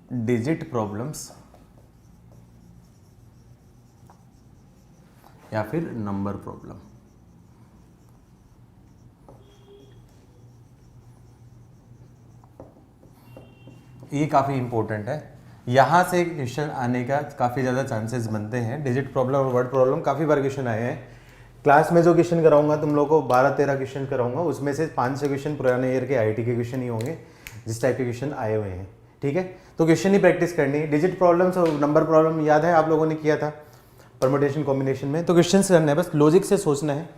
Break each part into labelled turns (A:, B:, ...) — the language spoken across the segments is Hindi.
A: डिजिट प्रॉब्लम्स या फिर नंबर प्रॉब्लम। ये काफ़ी इंपॉर्टेंट है, यहाँ से क्वेश्चन आने का काफ़ी ज़्यादा चांसेस बनते हैं। डिजिट प्रॉब्लम और वर्ड प्रॉब्लम काफ़ी बार क्वेश्चन आए हैं। क्लास में जो क्वेश्चन कराऊंगा तुम लोगों को 12-13 क्वेश्चन कराऊंगा, उसमें से 5-6 क्वेश्चन पुराने ईयर के आईटी के क्वेश्चन ही होंगे जिस टाइप के क्वेश्चन आए हुए हैं। ठीक है, तो क्वेश्चन ही प्रैक्टिस करनी है। डिजिट प्रॉब्लम्स और नंबर प्रॉब्लम याद है आप लोगों ने किया था परमुटेशन कॉम्बिनेशन में, तो क्वेश्चन करना है, बस लॉजिक से सोचना है,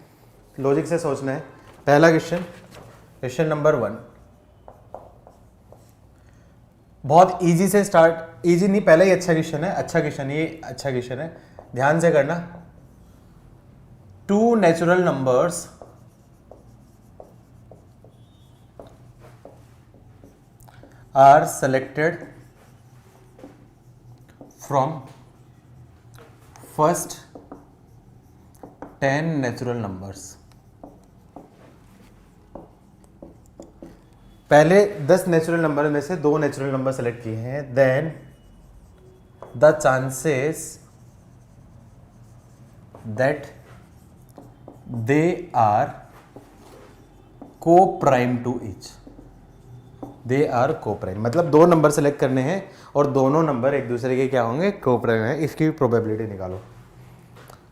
A: लॉजिक से सोचना है। पहला क्वेश्चन, क्वेश्चन नंबर 1, बहुत इजी से स्टार्ट, इजी नहीं, पहला ही अच्छा क्वेश्चन है, अच्छा क्वेश्चन, ये अच्छा क्वेश्चन है, ध्यान से करना। Two natural numbers are selected from first 10 natural numbers. पहले 10 नेचुरल नंबर में से 2 नेचुरल नंबर सेलेक्ट किए हैं, then the chances that they are coprime to each. They are coprime मतलब 2 नंबर सेलेक्ट करने हैं और दोनों नंबर एक दूसरे के क्या होंगे, को प्राइम है। इसकी प्रोबेबिलिटी निकालो।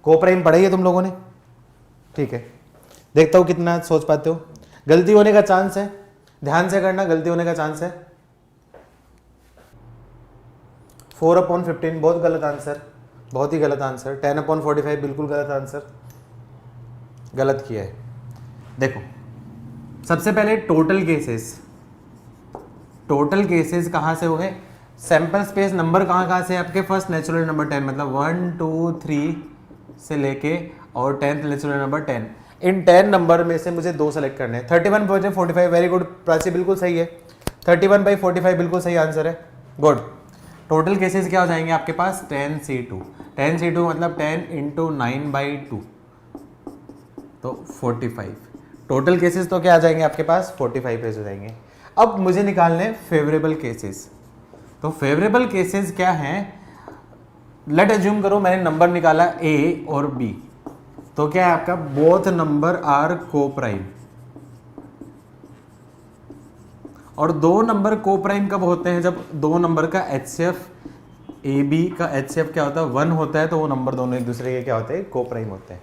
A: को प्राइम पढ़ाई है तुम लोगों ने, ठीक है, देखता हूं कितना सोच पाते हो। गलती होने का चांस है, ध्यान से करना, गलती होने का चांस है। 4/15 बहुत गलत आंसर, बहुत ही गलत आंसर। 10/45 बिल्कुल गलत आंसर, गलत किया है। देखो सबसे पहले टोटल केसेस, टोटल केसेस कहाँ से हुए, सैंपल स्पेस नंबर कहाँ से आपके, फर्स्ट नेचुरल नंबर 10 मतलब 1 2 3 से लेके और 10th नेचुरल नंबर 10। इन 10 नंबर में से मुझे 2 सेलेक्ट करने हैं। 31/45 वेरी गुड प्राची, बिल्कुल सही है। 31/45 बिल्कुल सही आंसर है, गुड। टोटल केसेस क्या हो जाएंगे आपके पास, 10C2। 10C2 मतलब 10 × 9/2 तो 45। टोटल केसेस तो क्या आ जाएंगे आपके पास, 45 हो जाएंगे। अब मुझे निकालने फेवरेबल केसेस। तो फेवरेबल केसेस क्या हैं, लेट अज्यूम करो मैंने नंबर निकाला ए और बी, तो क्या है आपका, बोथ नंबर आर को प्राइम। और 2 नंबर को प्राइम कब होते हैं, जब 2 नंबर का एचसीएफ, ए बी का एचसीएफ क्या होता है, 1 होता है, तो वो नंबर दोनों एक दूसरे के क्या होते हैं, को प्राइम होते हैं।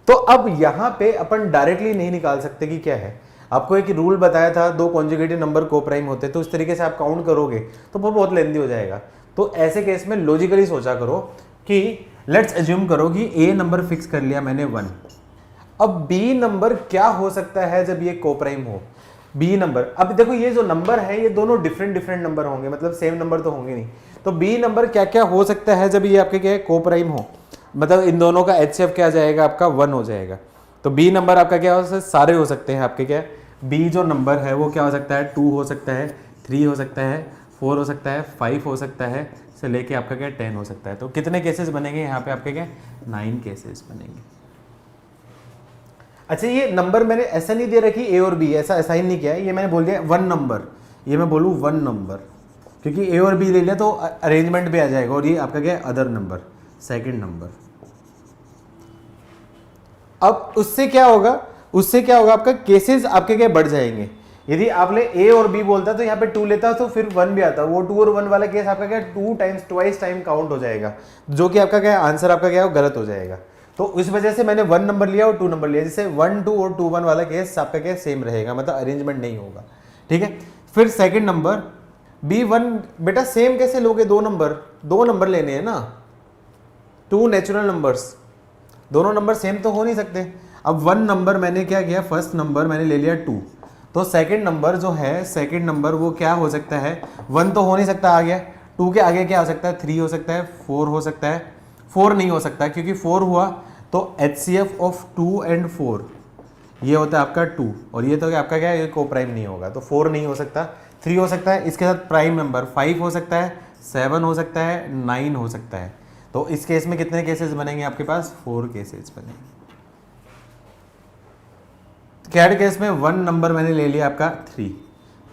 A: तो अब यहां पे अपन डायरेक्टली नहीं निकाल सकते कि क्या है, आपको एक रूल बताया था 2 कॉन्जुगेटिव नंबर को प्राइम होते हैं, तो उस तरीके से आप काउंट करोगे तो वो बहुत लेंदी हो जाएगा। तो ऐसे केस में लॉजिकली सोचा करो कि लेट्स अज्यूम करो कि ए नंबर फिक्स कर लिया मैंने 1। अब बी नंबर क्या हो सकता है जब ये को प्राइम हो, बी नंबर, अब देखो ये जो नंबर है ये दोनों डिफरेंट डिफरेंट नंबर होंगे, मतलब सेम नंबर तो होंगे नहीं। तो बी नंबर क्या क्या हो सकता है जब ये आपके क्या है, को प्राइम हो, मतलब इन दोनों का एचसीएफ क्या जाएगा आपका, 1 हो जाएगा। तो बी नंबर आपका क्या हो सकता है, सारे हो सकते हैं आपके, क्या बी जो नंबर है वो क्या हो सकता है, 2 हो सकता है, 3 हो सकता है, 4 हो सकता है, 5 हो सकता है, से लेके आपका क्या 10 हो सकता है। तो कितने केसेस बनेंगे यहाँ पे आपके, क्या 9 केसेस बनेंगे। अच्छा ये नंबर मैंने ऐसा नहीं दे रखी ए और बी, ऐसा असाइन नहीं किया है, ये मैंने बोल दिया 1 नंबर, ये मैं बोलूँ 1 नंबर, क्योंकि ए और बी ले लिया तो अरेंजमेंट पे आ जाएगा। और ये आपका क्या है, अदर नंबर, सेकंड नंबर। अब उससे क्या होगा, उससे क्या होगा, आपका केसेस आपके क्या बढ़ जाएंगे। यदि आपने ए और बी बोलता तो यहाँ पे 2 लेता तो फिर 1 भी आता, वो 2 और 1 वाला केस आपका क्या 2 टाइम्स ट्वाइस टाइम काउंट हो जाएगा, जो कि आपका क्या आंसर आपका क्या गलत हो जाएगा। तो इस वजह से मैंने 1 नंबर लिया और 2 नंबर लिया, जिससे 1 2 और 2 1 वाला केस आपका क्या सेम रहेगा, मतलब अरेंजमेंट नहीं होगा। ठीक है, फिर सेकंड नंबर B1, बेटा सेम कैसे लोगे, 2 नंबर लेने हैं ना, 2 नेचुरल नंबर्स, दोनों नंबर सेम तो हो नहीं सकते। अब 1 नंबर मैंने क्या किया, फर्स्ट नंबर मैंने ले लिया 2, तो सेकंड नंबर जो है, सेकंड नंबर वो क्या हो सकता है, 1 तो हो नहीं सकता, आ गया 2 के आगे क्या हो सकता है, 3 हो सकता है, 4 हो सकता है, 4 नहीं हो सकता, क्योंकि 4 हुआ तो HCF ऑफ 2 एंड 4 ये होता है आपका 2, और ये तो आपका क्या है, ये को प्राइम नहीं होगा, तो 4 नहीं हो सकता। 3 हो सकता है, इसके साथ प्राइम नंबर 5 हो सकता है, 7 हो सकता है, 9 हो सकता है। तो इस केस में कितने केसेस बनेंगे आपके पास, 4 केसेस बनेंगे। थर्ड केस में 1 नंबर मैंने ले लिया आपका 3,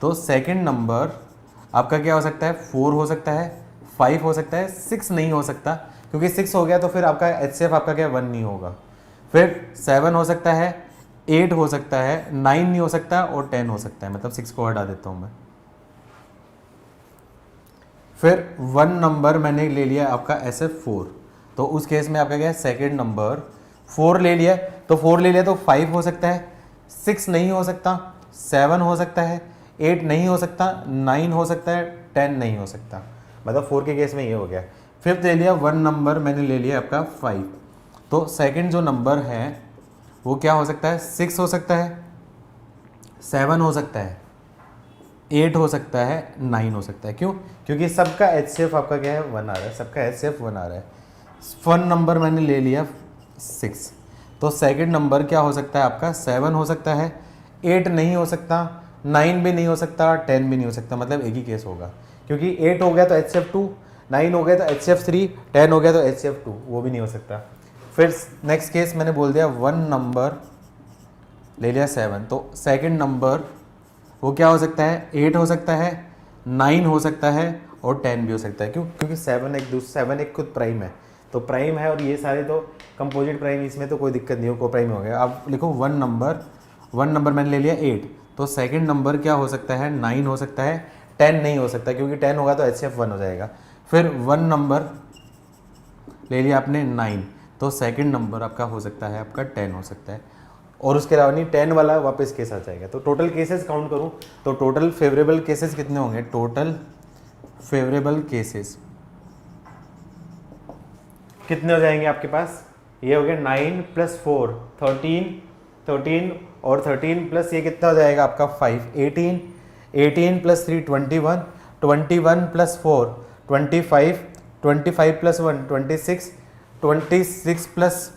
A: तो सेकंड नंबर आपका क्या हो सकता है, 4 हो सकता है, 5 हो सकता है, 6 नहीं हो सकता, क्योंकि 6 हो गया तो फिर आपका HCF आपका क्या 1 नहीं होगा। फिर 7 हो सकता है, 8 हो सकता है, 9 नहीं हो सकता और 10 हो सकता है, मतलब 6 को हटा देता हूँ मैं। फिर 1 नंबर मैंने ले लिया आपका SF4, तो उस केस में आपका क्या है, सेकेंड नंबर 4 ले लिया, तो 4 ले लिया तो 5 हो सकता है, 6 नहीं हो सकता, 7 हो सकता है, 8 नहीं हो सकता, 9 हो सकता है, 10 नहीं हो सकता, मतलब 4 के केस में ये हो गया। फिफ्थ ले लिया 1 नंबर मैंने ले लिया आपका 5, तो सेकंड जो नंबर है वो क्या हो सकता है, 6 हो सकता है, 7 हो सकता है, 8 हो सकता है, 9 हो सकता है। क्यों? क्योंकि सबका HCF आपका क्या है 1 आ रहा है, सबका HCF 1 आ रहा है। 1 नंबर मैंने ले लिया 6, तो सेकंड नंबर क्या हो सकता है आपका 7 हो सकता है, 8 नहीं हो सकता, 9 भी नहीं हो सकता, 10 भी नहीं हो सकता, मतलब एक ही केस होगा, क्योंकि 8 हो गया तो HCF2, 9 हो गया तो HCF3, 10 हो गया तो HCF2, वो भी नहीं हो सकता। फिर नेक्स्ट केस मैंने बोल दिया 1 नंबर ले लिया 7, तो सेकंड नंबर वो क्या हो सकता है, 8 हो सकता है, 9 हो सकता है और 10 भी हो सकता है। क्यों? क्योंकि 7 एक खुद प्राइम है, तो प्राइम है और ये सारे तो कंपोजिट प्राइम, इसमें तो कोई दिक्कत नहीं हो, को प्राइम हो गया। आप लिखो 1 नंबर मैंने ले लिया 8, तो सेकंड नंबर क्या हो सकता है, 9 हो सकता है, 10 नहीं हो सकता, क्योंकि 10 होगा तो HCF 1 हो जाएगा। फिर 1 नंबर ले लिया आपने 9, तो सेकंड नंबर आपका हो सकता है आपका 10 हो सकता है, और उसके अलावा नहीं 10 वाला वापस केस आ जाएगा। तो टोटल केसेस काउंट करूं तो टोटल फेवरेबल केसेस कितने होंगे, टोटल फेवरेबल केसेस कितने हो जाएंगे आपके पास, ये हो गया 9 + 4 13 और 13 प्लस ये कितना हो जाएगा आपका 5 18 + 3 21 21 + 4 25 25 + 1 26 26 +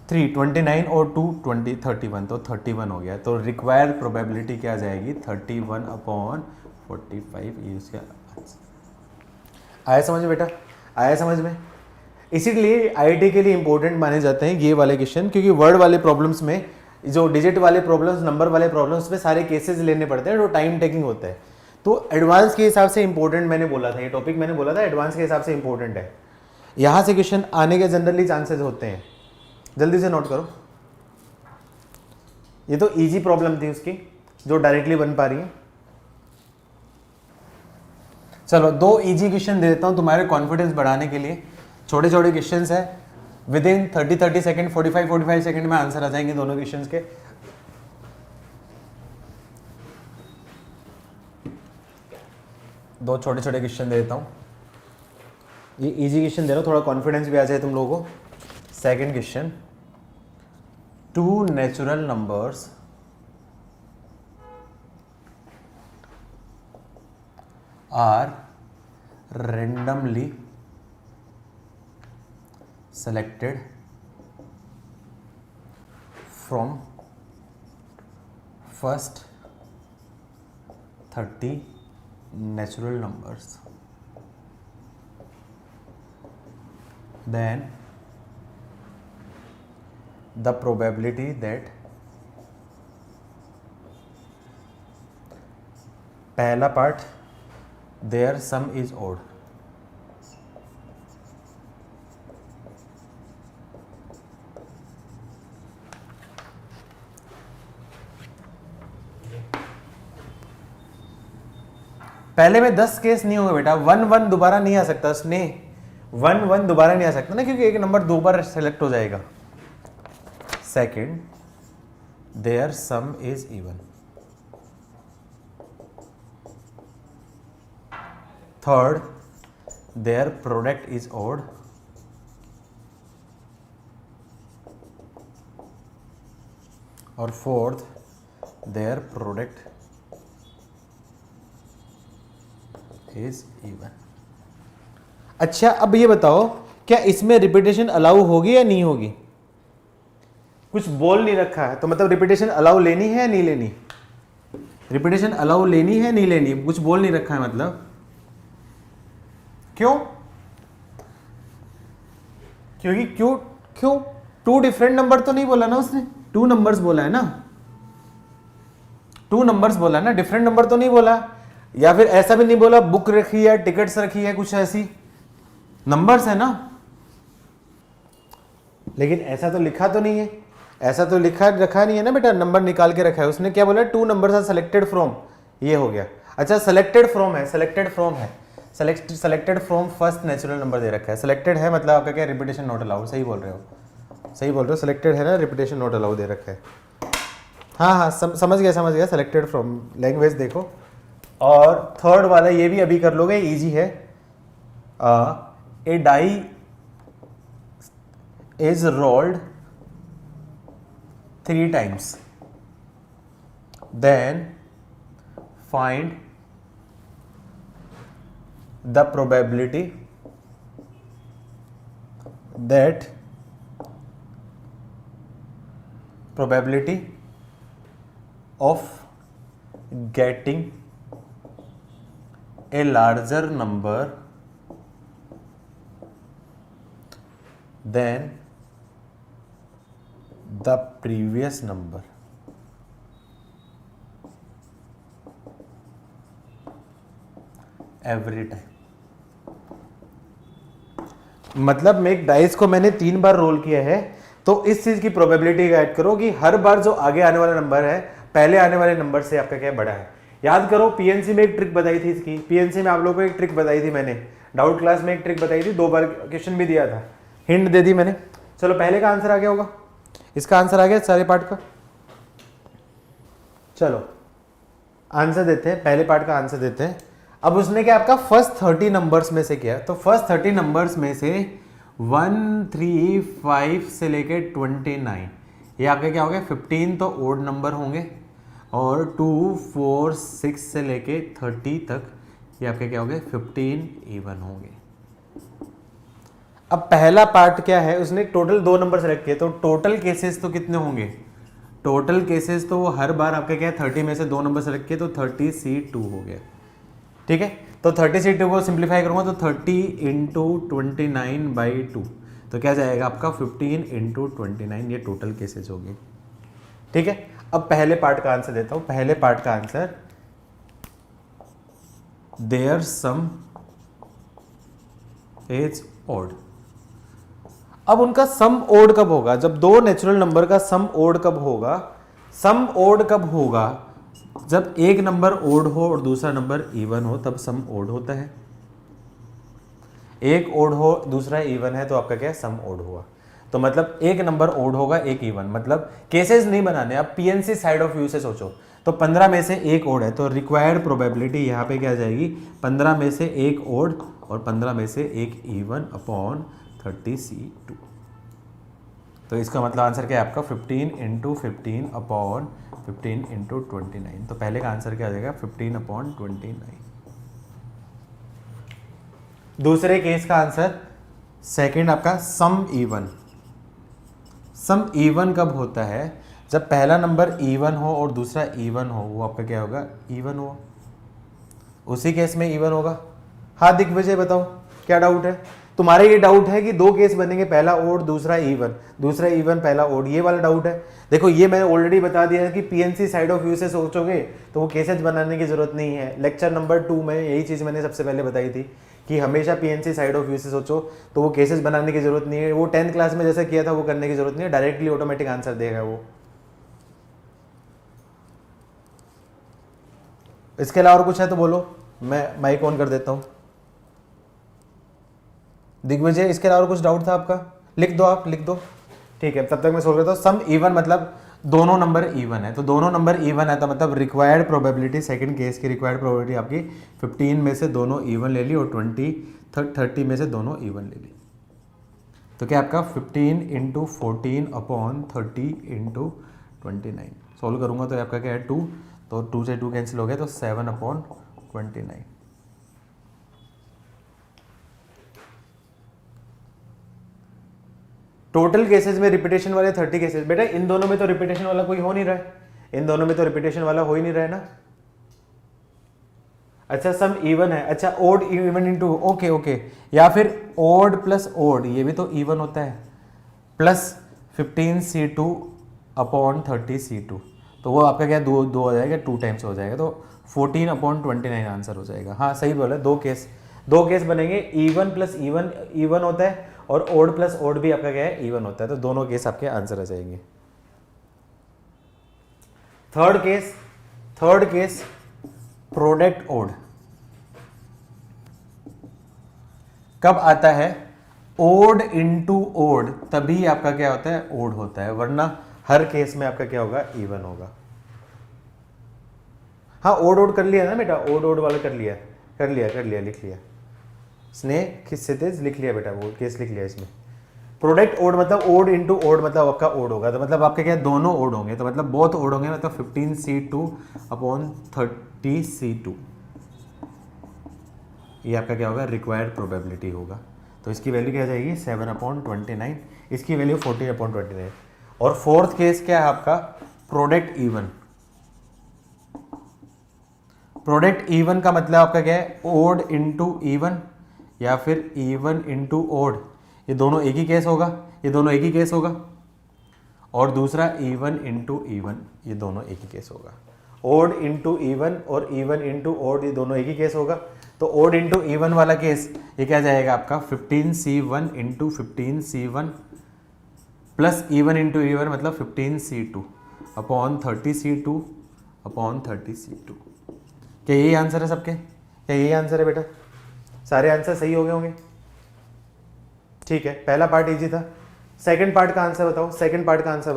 A: 3 29 और 2 20 31, तो 31 हो गया। तो रिक्वायर्ड प्रोबेबिलिटी क्या आ जाएगी 31/45। ये उसका आया समझ में बेटा, आया समझ में। इसीलिए IIT के लिए इंपॉर्टेंट माने जाते हैं ये वाले क्वेश्चन, क्योंकि वर्ड वाले प्रॉब्लम्स में, जो डिजिट वाले प्रॉब्लम्स, नंबर वाले प्रॉब्लम्स में सारे केसेस लेने पड़ते हैं, तो टाइम टेकिंग होता है। तो एडवांस के हिसाब से इंपॉर्टेंट मैंने बोला था, ये टॉपिक मैंने बोला था एडवांस के हिसाब से इंपॉर्टेंट है, यहाँ से क्वेश्चन आने के जनरली चांसेस होते हैं। जल्दी से नोट करो, ये तो इजी प्रॉब्लम थी उसकी जो डायरेक्टली बन पा रही है। चलो 2 इजी क्वेश्चन दे देता हूं तुम्हारे कॉन्फिडेंस बढ़ाने के लिए। छोटे छोटे क्वेश्चन है, विद इन 30 सेकंड 45 सेकंड में आंसर आ जाएंगे दोनों क्वेश्चन के। दो छोटे छोटे क्वेश्चन दे देता हूं, ये इजी क्वेश्चन दे रहा हूं, थोड़ा कॉन्फिडेंस भी आ जाए तुम लोगों को। Second question, 2 natural numbers are randomly selected from first 30 natural numbers, then the probability that पहला part their sum is odd, पहले में 10 केस नहीं होगा बेटा, 1 1 दोबारा नहीं आ सकता, स्नेह 1 1 दोबारा नहीं आ सकता ना, क्योंकि एक नंबर 2 बार सेलेक्ट हो जाएगा। Second, their sum is even. Third, their product is odd. और fourth, their product is even. अच्छा अब ये बताओ, क्या इसमें रिपीटेशन अलाउ होगी या नहीं होगी? कुछ बोल नहीं रखा है, तो मतलब रिपीटेशन अलाउ लेनी है या नहीं लेनी? रिपीटेशन अलाउ लेनी है नहीं लेनी, कुछ बोल नहीं रखा है, मतलब क्यों? क्योंकि क्यों 2 डिफरेंट नंबर तो नहीं बोला ना उसने, 2 नंबर्स बोला है ना, 2 नंबर्स बोला है ना, डिफरेंट नंबर तो नहीं बोला। या फिर ऐसा भी नहीं बोला बुक रखी है, टिकट्स रखी है, कुछ ऐसी नंबर्स है ना, लेकिन ऐसा तो लिखा तो नहीं है, ऐसा तो लिखा रखा नहीं है ना बेटा, नंबर निकाल के रखा है उसने। क्या बोला, 2 नंबर्स आर सेलेक्टेड फ्रॉम, ये हो गया। अच्छा सेलेक्टेड फ्रॉम है, सेलेक्टेड फ्रॉम है, selected from first natural number दे रखा है। सेलेक्टेड है मतलब आपका क्या, रिपीटेशन नॉट अलाउड, सही बोल रहे हो, सही बोल रहे हो, सेलेक्टेड है ना, रिपीटेशन नॉट अलाउड दे रखा है। हाँ हाँ समझ गया, सेलेक्टेड फ्रॉम लैंग्वेज देखो। और थर्ड वाला ये भी अभी कर लोगे, इजी है। A die is rolled 3 times, then find the probability that of getting a larger number than the previous number every time। मतलब में एक डाइस को मैंने 3 बार रोल किया है, तो इस चीज की प्रोबेबिलिटी ऐड करो कि हर बार जो आगे आने वाला नंबर है पहले आने वाले नंबर से आपका क्या बड़ा है। याद करो पीएनसी में एक ट्रिक बताई थी इसकी, पीएनसी में आप लोगों को एक ट्रिक बताई थी मैंने, डाउट क्लास में एक ट्रिक बताई थी, 2 बार क्वेश्चन भी दिया था, हिंट दे दी मैंने। चलो पहले का आंसर आ गया होगा, इसका आंसर आ गया सारे पार्ट का। चलो आंसर देते हैं, पहले पार्ट का आंसर देते हैं। अब उसने क्या आपका फर्स्ट 30 नंबर्स में से किया, तो फर्स्ट 30 नंबर्स में से 1, 3, 5 से लेके 29, ये आपके क्या हो गए 15 तो ओड नंबर होंगे, और 2, 4, 6 से लेके 30 तक ये आपके क्या हो गए 15 इवन होंगे। अब पहला पार्ट क्या है, उसने टोटल 2 नंबर सेलेक्ट किए, तो टोटल केसेस तो कितने होंगे, टोटल केसेस तो वो हर बार आपके क्या है 30 में से 2 नंबर सेलेक्ट किए, तो 30C2 हो गया। ठीक है, तो 30C2 को सिंप्लीफाई करूंगा तो 30 इंटू 29/2, तो क्या जाएगा आपका 15 इंटू 29, ये टोटल केसेस होगी। ठीक है, अब पहले पार्ट का आंसर देता हूं। पहले पार्ट का answer, their sum is odd. अब उनका सम ओड कब होगा, जब 2 नेचुरल नंबर का सम ओड कब होगा, सम ओड कब होगा, जब एक नंबर ओड हो और दूसरा नंबर इवन हो, तब सम ओड होता है। एक ओड हो दूसरा इवन है तो आपका क्या है सम ओड हुआ। तो मतलब एक नंबर ओड होगा एक इवन, मतलब केसेस नहीं बनाने, आप पीएनसी साइड ऑफ व्यू से सोचो। तो 15 में से एक ओड है, तो रिक्वायर्ड प्रोबेबिलिटी यहाँ पे क्या आ जाएगी, 15 में से एक ओड और 15 में से एक इवन अपॉन 30C2। तो इसका मतलब आंसर क्या है आपका 15 इंटू 15 अपॉन 15 इंटू 29। तो पहले का आंसर क्या आ जाएगा 15 अपॉन 29। दूसरे केस का आंसर सेकंड आपका सम इवन। सम इवन कब होता है, जब पहला नंबर इवन हो और दूसरा इवन हो, वो आपका क्या होगा इवन हो, उसी केस में इवन होगा। हाँ दिग्विजय बताओ क्या डाउट है तुम्हारे, ये डाउट है कि 2 केस बनेंगे, पहला ओड दूसरा इवन, दूसरा इवन पहला ओड, ये वाला डाउट है। देखो ये मैंने ऑलरेडी बता दिया है कि पीएनसी साइड ऑफ व्यू से सोचोगे तो वो केसेस बनाने की जरूरत नहीं है। लेक्चर नंबर 2 में यही चीज मैंने सबसे पहले बताई थी कि हमेशा पीएनसी साइड ऑफ व्यू से सोचो, तो वो केसेस बनाने की जरूरत नहीं है। वो 10th क्लास में जैसा किया था वो करने की जरूरत नहीं है, डायरेक्टली ऑटोमेटिक आंसर देगा वो। इसके अलावा और कुछ है तो बोलो, मैं माइक ऑन कर देता हूं। दिग्विजय इसके अलावा कुछ डाउट था आपका, लिख दो, आप लिख दो। ठीक है, तब तक मैं सोच रहा था सम इवन मतलब दोनों नंबर इवन है, तो दोनों नंबर इवन है तो मतलब रिक्वायर्ड प्रोबेबिलिटी, सेकंड केस की रिक्वायर्ड प्रोबेबिलिटी आपकी 15 में से दोनों इवन ले ली और 30 में से दोनों इवन ले ली। तो क्या आपका 15 इंटू 14 अपॉन 30 इंटू 29। सोल्व करूंगा तो आपका क्या है 2, तो 2 से 2 कैंसिल हो गया, तो 7 अपॉन 29। टोटल केसेस में रिपीटेशन वाले 30 केसेस। बेटा इन दोनों में तो रिपीटेशन वाला कोई हो नहीं रहा है, इन दोनों में तो रिपीटेशन वाला हो ही नहीं रहा है ना। अच्छा सम इवन है, अच्छा odd even into, okay okay, या फिर ओड प्लस ओड, ये भी तो इवन होता है, प्लस 15C2 अपॉन 30C2, तो वो आपका क्या 2 हो जाएगा, 2 टाइम्स हो जाएगा, तो 14/29 आंसर हो जाएगा। हाँ सही बोला, दो केस बनेंगे, इवन प्लस इवन इवन होता है और ओड प्लस ओड भी आपका क्या है, इवन होता है, तो दोनों केस आपके आंसर आ जाएंगे। थर्ड केस प्रोडक्ट ओड कब आता है, ओड इंटू ओड, तभी आपका क्या होता है, ओड होता है, वरना हर केस में आपका क्या होगा, इवन होगा। हाँ ओड कर लिया ना बेटा, ओड वाला कर लिया लिख लिया, स्नेह किससे तेज लिख लिया बेटा, वो केस लिख लिया इसमें। प्रोडक्ट ओड मतलब ओड इंटू ओड मतलब आपका ओड होगा, तो मतलब आपके क्या दोनों ओड होंगे, तो मतलब बोथ ओड होंगे, मतलब 15C2/30C2, ये आपका क्या होगा, रिक्वायर्ड प्रोबेबिलिटी होगा। तो इसकी वैल्यू क्या आ जाएगी, 7/29, इसकी वैल्यू 14/29। और फोर्थ केस क्या है आपका, प्रोडक्ट इवन। प्रोडक्ट इवन का मतलब आपका क्या है, ओड इंटू इवन या फिर इवन इंटू ओड, ये दोनों एक ही केस होगा, और दूसरा इवन इंटू इवन, ये दोनों एक ही केस होगा। ओड इंटू इवन और इवन इंटू ओड, ये दोनों एक ही केस होगा। तो ओड इंटू इवन वाला केस ये क्या जाएगा आपका, 15C1 into 15C1 plus even into even मतलब 15C2/30C2/30C2। क्या यही आंसर है सबके, क्या यही आंसर है बेटा, सारे आंसर सही हो गए होंगे। ठीक है, पहला पार्ट इजी था। सेकंड पार्ट का आंसर बताओ, सेकंड पार्ट का आंसर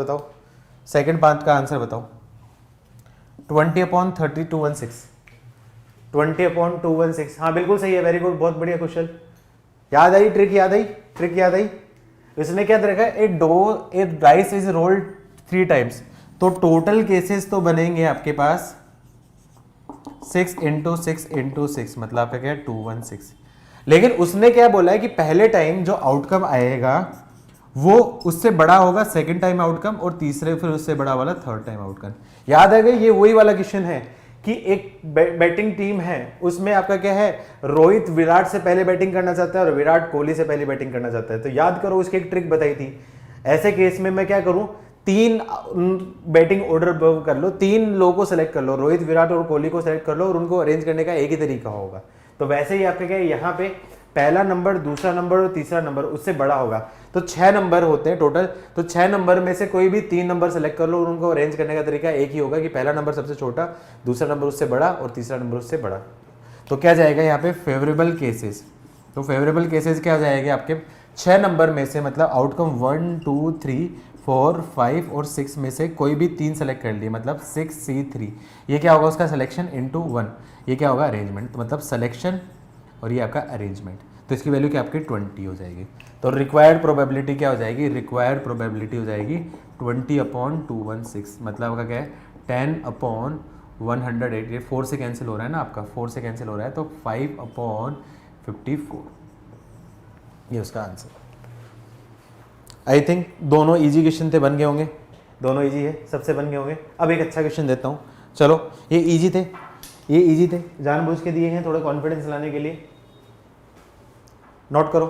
A: बताओ। 20/30/216, 20/216, हाँ बिल्कुल सही है, वेरी गुड, बहुत बढ़िया क्वेश्चन, याद आई, ट्रिक याद आई। इसने क्या रखा है, ए डाइस इज रोल्ड 3 टाइम्स, तो टोटल केसेस तो बनेंगे आपके पास 6 × 6 × 6, मतलब आपका क्या है 216। लेकिन उसने क्या बोला है कि पहले टाइम जो आउटकम आएगा वो उससे बड़ा होगा सेकंड टाइम आउटकम, और तीसरे फिर उससे बड़ा वाला थर्ड टाइम आउटकम। याद आ गया, ये वही वाला क्वेश्चन है कि एक बैटिंग टीम है, उसमें आपका क्या है, रोहित विराट से पहले बैटिंग करना चाहता है और विराट कोहली से पहले बैटिंग करना चाहता है। तो याद करो, उसकी एक ट्रिक बताई थी, ऐसे केस में मैं क्या करूं, 3 बैटिंग ऑर्डर कर लो, 3 लोगों को सेलेक्ट कर लो, रोहित विराट और कोहली को सेलेक्ट कर लो, और उनको अरेंज करने का एक ही तरीका होगा। तो वैसे ही आपका क्या है, यहाँ पे पहला नंबर, दूसरा नंबर और तीसरा नंबर उससे बड़ा होगा, तो 6 नंबर होते हैं टोटल, तो 6 नंबर में से कोई भी 3 नंबर सेलेक्ट कर लो और उनको अरेंज करने का तरीका एक ही होगा कि पहला नंबर सबसे छोटा, दूसरा नंबर उससे बड़ा और तीसरा नंबर उससे बड़ा। तो क्या जाएगा यहाँ पे, फेवरेबल केसेस। तो फेवरेबल केसेस क्या हो जाएंगे आपके, 6 नंबर में से, मतलब आउटकम 1 2 3 4 5 और 6 में से कोई भी 3 सेलेक्ट कर लिए, मतलब 6C3, ये क्या होगा उसका सिलेक्शन इंटू 1, ये क्या होगा अरेंजमेंट, तो मतलब सिलेक्शन और ये आपका अरेंजमेंट। तो इसकी वैल्यू क्या आपकी 20 हो जाएगी। तो रिक्वायर्ड प्रोबेबिलिटी क्या हो जाएगी, रिक्वायर्ड प्रोबेबिलिटी हो जाएगी 20/216, मतलब आपका क्या है 10/108, ये 4 से कैंसिल हो रहा है ना आपका, 4 से कैंसिल हो रहा है, तो 5/54, ये उसका आंसर। आई थिंक दोनों इजी क्वेश्चन थे, बन गए होंगे, दोनों इजी है, सबसे बन गए होंगे। अब एक अच्छा क्वेश्चन देता हूँ, चलो ये इजी थे, जानबूझ के दिए हैं थोड़ा कॉन्फिडेंस लाने के लिए। नोट करो,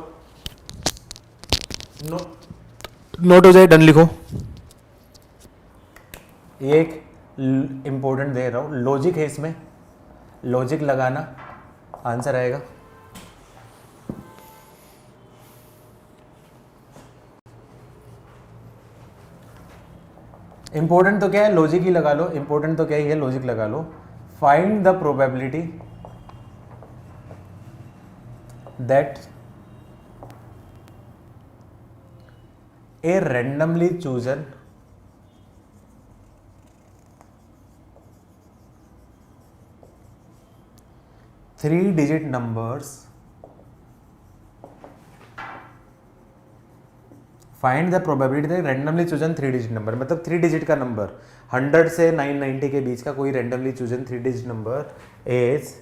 A: नोट हो जाए, डन लिखो। एक इंपॉर्टेंट दे रहा हूं, लॉजिक है इसमें, लॉजिक लगाना, आंसर आएगा। इंपॉर्टेंट तो क्या है, लॉजिक ही लगा लो, इंपॉर्टेंट तो क्या है, लॉजिक लगा लो। Find the probability that a randomly chosen three-digit numbers, find the probability that randomly chosen 3-digit number, मतलब 3 डिजिट का नंबर 100 से 990 के बीच का कोई randomly chosen 3-digit number is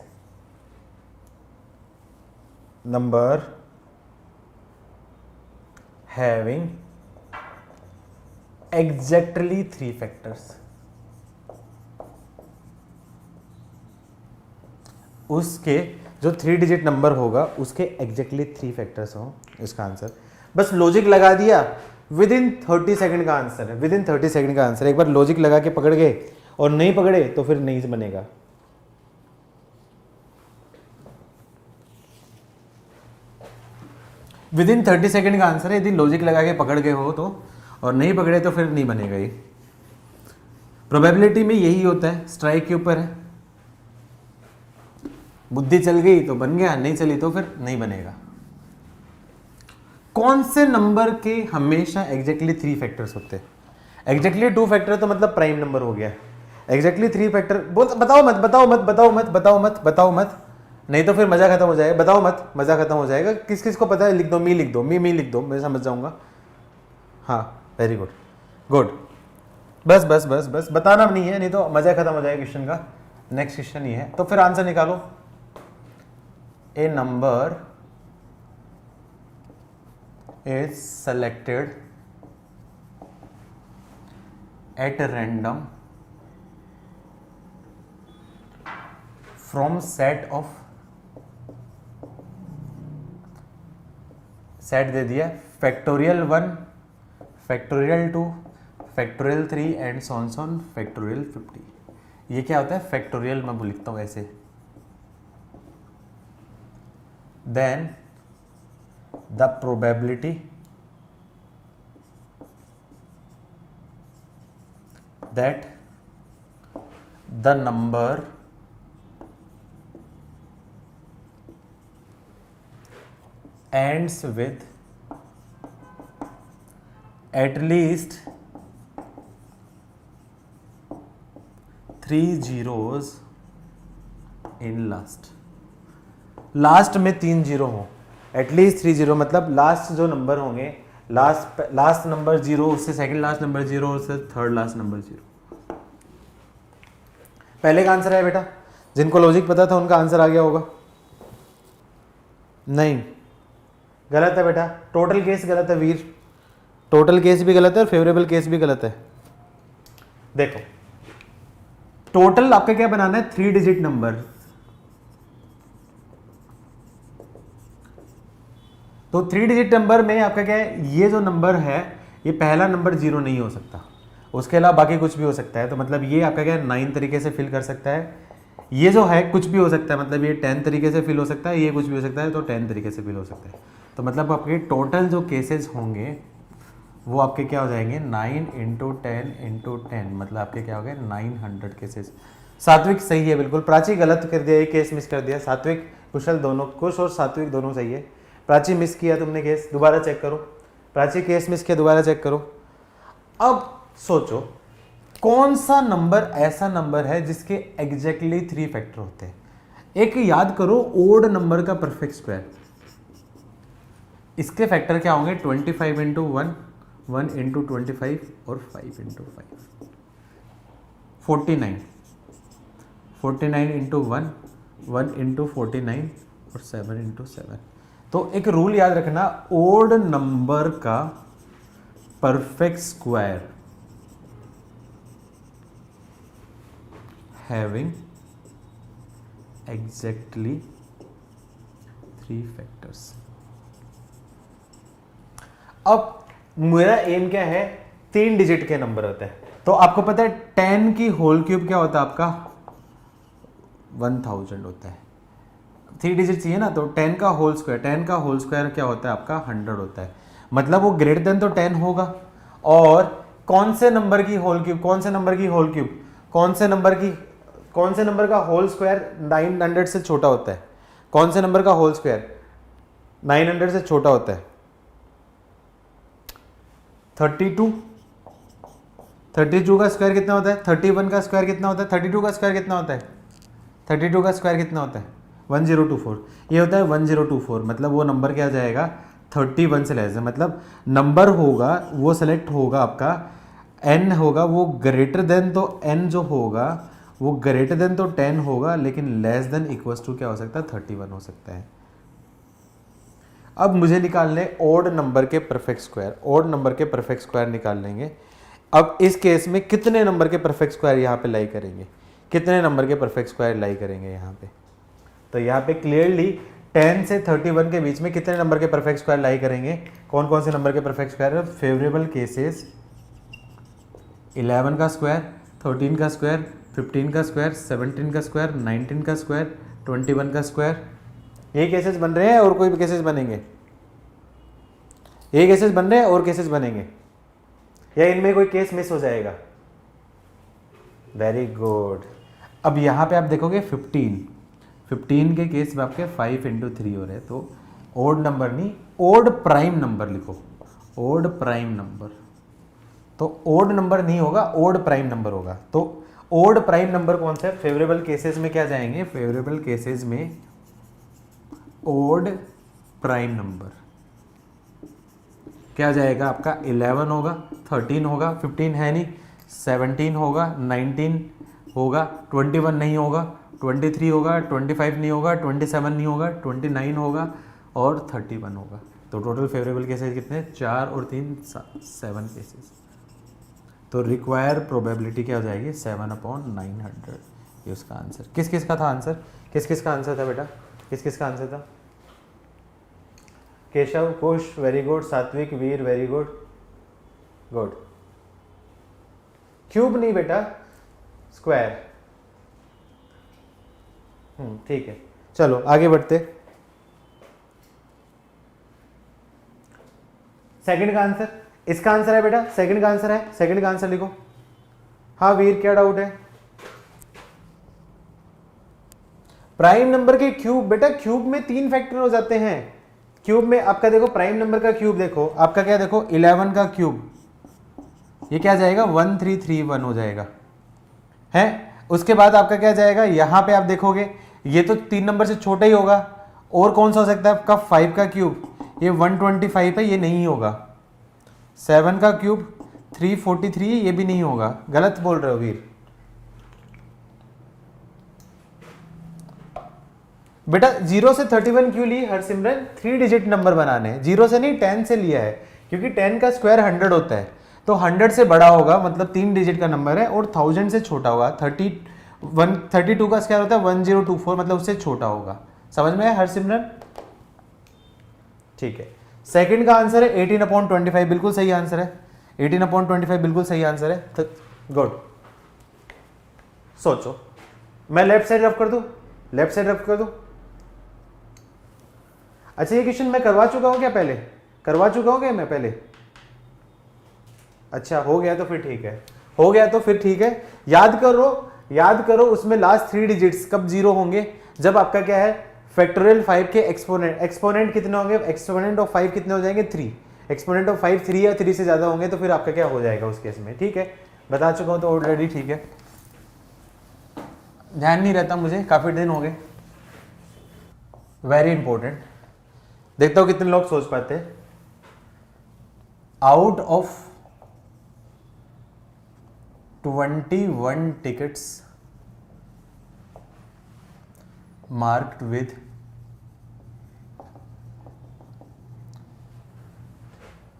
A: number having exactly 3 factors. उसके जो 3-digit नंबर होगा उसके एग्जैक्टली 3 फैक्टर्स हो, इसका आंसर। बस लॉजिक लगा दिया, विद इन 30 सेकंड का आंसर है, विद इन 30 सेकंड का आंसर। एक बार लॉजिक लगा के पकड़ गए और नहीं पकड़े तो फिर नहीं बनेगा। विद इन 30 सेकेंड का आंसर है, यदि लॉजिक लगा के पकड़ गए हो तो, और नहीं पकड़े तो फिर नहीं बनेगा ये। प्रोबेबिलिटी में यही होता है, स्ट्राइक के ऊपर है, बुद्धि चल गई तो बन गया, नहीं चली तो फिर नहीं बनेगा। कौन से नंबर के हमेशा एग्जैक्टली 3 फैक्टर्स होते हैं? एग्जैक्टली 2 फैक्टर तो मतलब प्राइम नंबर हो गया। एग्जैक्टली 3 फैक्टर बोल, बताओ मत बताओ मत बताओ मत बताओ मत बताओ मत, नहीं तो फिर मजा खत्म हो जाएगा। बताओ मत, मजा खत्म हो जाएगा। किस किस को पता है लिख दो, मी लिख दो, मी लिख दो, मैं समझ जाऊंगा। हाँ वेरी गुड, गुड, बस बस बस बस बताना नहीं है, नहीं तो मजा खत्म हो जाएगा क्वेश्चन का। नेक्स्ट क्वेश्चन ये है, तो फिर आंसर निकालो। A number is selected at random from set of, set दे दिया factorial 1, factorial 2, factorial 3 and so on so on factorial 50। ये क्या होता है? फैक्टोरियल मैं लिखता हूँ ऐसे। Then the probability that the number ends with at least 3 zeros in last। Last में 3 जीरो हो, एटलीस्ट 3 जीरो, मतलब लास्ट जो नंबर होंगे, लास्ट नंबर जीरो, उससे सेकंड लास्ट नंबर जीरो, उससे थर्ड लास्ट नंबर जीरो। पहले का आंसर है बेटा, जिनको लॉजिक पता था उनका आंसर आ गया होगा। नहीं, गलत है बेटा, टोटल केस गलत है वीर, टोटल केस भी गलत है और फेवरेबल केस भी गलत है। देखो टोटल आपका क्या बनाना है? 3 डिजिट नंबर। तो 3 डिजिट नंबर में आपका क्या है? ये जो नंबर है, ये पहला नंबर 0 नहीं हो सकता, उसके अलावा बाकी कुछ भी हो सकता है। तो मतलब ये आपका क्या है? 9 तरीके से फिल कर सकता है। ये जो है कुछ भी हो सकता है, मतलब ये 10 तरीके से फिल हो सकता है, ये कुछ भी हो सकता है, तो 10 तरीके से फिल हो सकता है। तो मतलब आपके टोटल जो केसेस होंगे वो आपके क्या हो जाएंगे? 9 × 10 × 10, मतलब आपके क्या हो गए? 900 केसेस। सात्विक सही है बिल्कुल, प्राची गलत कर दिया, एक केस मिस कर दिया। सात्विक कुशल दोनों, कुश और सात्विक दोनों सही है। प्राची मिस किया तुमने केस, दोबारा चेक करो। प्राची केस मिस किया, दोबारा चेक करो। अब सोचो कौन सा नंबर ऐसा नंबर है जिसके एग्जैक्टली 3 फैक्टर होते हैं। एक याद करो, ओड नंबर का परफेक्ट स्क्वायर, इसके फैक्टर क्या होंगे? 25 × 1, 1 × 25 और 5 × 5, 49, 49 × 1, 1 × 49 और 7 × 7। तो एक रूल याद रखना, ओड नंबर का perfect square having exactly 3 factors. अब मेरा एम क्या है? 3 डिजिट के नंबर होते हैं। तो आपको पता है 10 की होल क्यूब क्या होता है आपका? 1000 होता है। 3 डिजिट चाहिए ना, तो 10 का होल स्क्वायर, 10 का होल स्क्वायर क्या होता है आपका? 100 होता है। मतलब वो ग्रेटर देन तो 10 होगा। और कौन से नंबर की होल क्यूब, कौन से नंबर की होल क्यूब, कौन से नंबर का होल स्क्वायर 900 से छोटा होता है? कौन से नंबर का होल स्क्वायर 900 से छोटा होता है? 32। 32 का स्क्वायर कितना होता है? 31 का स्क्वायर कितना होता है? 32 का स्क्वायर कितना होता है? 32 का स्क्वायर कितना होता है? 1024। ये होता है 1024। मतलब वो नंबर क्या जाएगा? 31 से लेस है। मतलब नंबर होगा वो सेलेक्ट होगा आपका, n होगा वो ग्रेटर देन, तो n जो होगा वो ग्रेटर देन तो 10 होगा, लेकिन लेस देन इक्वल्स टू क्या हो सकता है? 31 हो सकता है। अब मुझे निकालने ओड नंबर के परफेक्ट स्क्वायर, ओड नंबर के परफेक्ट स्क्वायर निकाल लेंगे। अब इस केस में कितने नंबर के परफेक्ट स्क्वायर यहाँ पे लाई करेंगे? कितने नंबर के परफेक्ट स्क्वायर लाई करेंगे यहाँ पे? तो यहाँ पे क्लियरली 10 से 31 के बीच में कितने नंबर के परफेक्ट स्क्वायर लाई करेंगे? कौन कौन से नंबर के परफेक्ट स्क्वायर? फेवरेबल केसेस 11 का स्क्वायर, 13 का स्क्वायर, 15 का स्क्वायर, 17 का स्क्वायर, 19 का स्क्वायर, 21 का स्क्वायर। ये केसेस बन रहे हैं और कोई भी केसेस बनेंगे? ये केसेस बन रहे हैं और केसेस बनेंगे, या इनमें कोई केस मिस हो जाएगा? Very good. अब यहाँ पे आप देखोगे 15 के केस में आपके 5 × 3 हो रहे हैं, तो ओड नंबर नहीं, ओड प्राइम नंबर लिखो, ओड प्राइम नंबर। तो ओड नंबर नहीं होगा, ओड प्राइम नंबर होगा। तो ओड प्राइम नंबर कौन सा है? फेवरेबल केसेस में क्या जाएंगे? फेवरेबल केसेस में ओड प्राइम नंबर क्या जाएगा आपका? 11 होगा, 13 होगा, 15 है नहीं, 17 होगा, 19 होगा, 21 नहीं होगा, 23 होगा, 25 नहीं होगा, 27 नहीं होगा, 29 होगा और 31 होगा। तो टोटल फेवरेबल केसेस कितने? 4 और 3 7 केसेस। तो रिक्वायर प्रोबेबिलिटी क्या हो जाएगी? 7/900। ये उसका आंसर। किस किस का था आंसर? किस किस का आंसर था बेटा? किस किस का आंसर था? केशव, कुश, वेरी गुड। सात्विक, वीर, वेरी गुड, गुड। क्यूब नहीं बेटा, स्क्वायर। ठीक है, चलो आगे बढ़ते। सेकंड का आंसर, इसका आंसर है बेटा, सेकंड का आंसर है, सेकंड का आंसर लिखो। हाँ वीर, क्या डाउट है? प्राइम नंबर के क्यूब, बेटा क्यूब में 3 फैक्टर हो जाते हैं। क्यूब में आपका देखो, प्राइम नंबर का क्यूब देखो, आपका क्या देखो, 11 का क्यूब, ये क्या जाएगा? 1331 हो जाएगा, है। उसके बाद आपका क्या जाएगा? यहां पे आप देखोगे ये तो 3 नंबर से छोटा ही होगा, और कौन सा हो सकता है आपका? 5 का क्यूब, ये 125 है, ये नहीं होगा। 7 का क्यूब 343, ये भी नहीं होगा। गलत बोल रहे हो वीर। बेटा 0 से 31 क्यों ली हरसिमरन? 3 डिजिट नंबर बनाने, 0 से नहीं 10 से लिया है, क्योंकि 10 का स्क्वायर 100 होता है, तो 100 से बड़ा होगा, मतलब 3 डिजिट का नंबर है, और 1000 से छोटा होगा। 32 का स्क्वायर होता है 1024, मतलब उससे छोटा होगा। समझ में है हरसिमरन? ठीक है। सेकंड का आंसर है 18/25, बिल्कुल सही आंसर है। 18/25 बिल्कुल सही आंसर है। गुड। सोचो, मैं लेफ्ट साइड रफ कर दूं? लेफ्ट साइड रफ कर दूं? अच्छा, ये क्वेश्चन मैं करवा चुका हूं क्या पहले? करवा चुका हूं क्या मैं पहले? अच्छा, हो गया तो फिर ठीक है, हो गया तो फिर ठीक है। याद करो, याद करो, उसमें लास्ट 3 डिजिट्स कब 0 होंगे? जब आपका क्या है? फैक्टोरियल 5 के एक्सपोनेंट। एक्सपोनेंट कितने होंगे? एक्सपोनेंट ऑफ 5 कितने हो जाएंगे? 3। एक्सपोनेंट ऑफ 5 3 या 3 से ज्यादा होंगे, तो फिर आपका क्या हो जाएगा उस केस में? ठीक है, बता चुका हूं तो ऑलरेडी, ठीक है। ध्यान नहीं रहता मुझे, काफी दिन हो गए। वेरी इंपॉर्टेंट, देखता हूं कितने लोग सोच पाते हैं। Out of 21 tickets marked with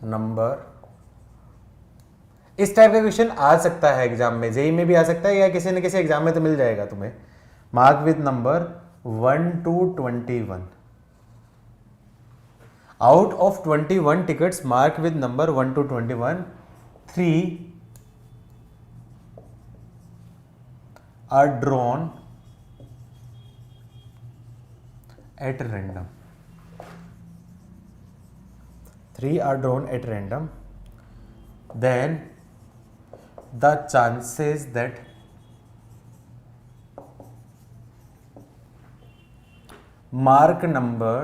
A: number, इस टाइप का क्वेश्चन आ सकता है एग्जाम में, जेई में भी आ सकता है, या किसी न किसी एग्जाम में तो मिल जाएगा तुम्हें। Mark with number 1 to 21। Out of 21 tickets mark with number 1 to 21, 3 are drawn at random. 3 are drawn at random. Then the chances that mark number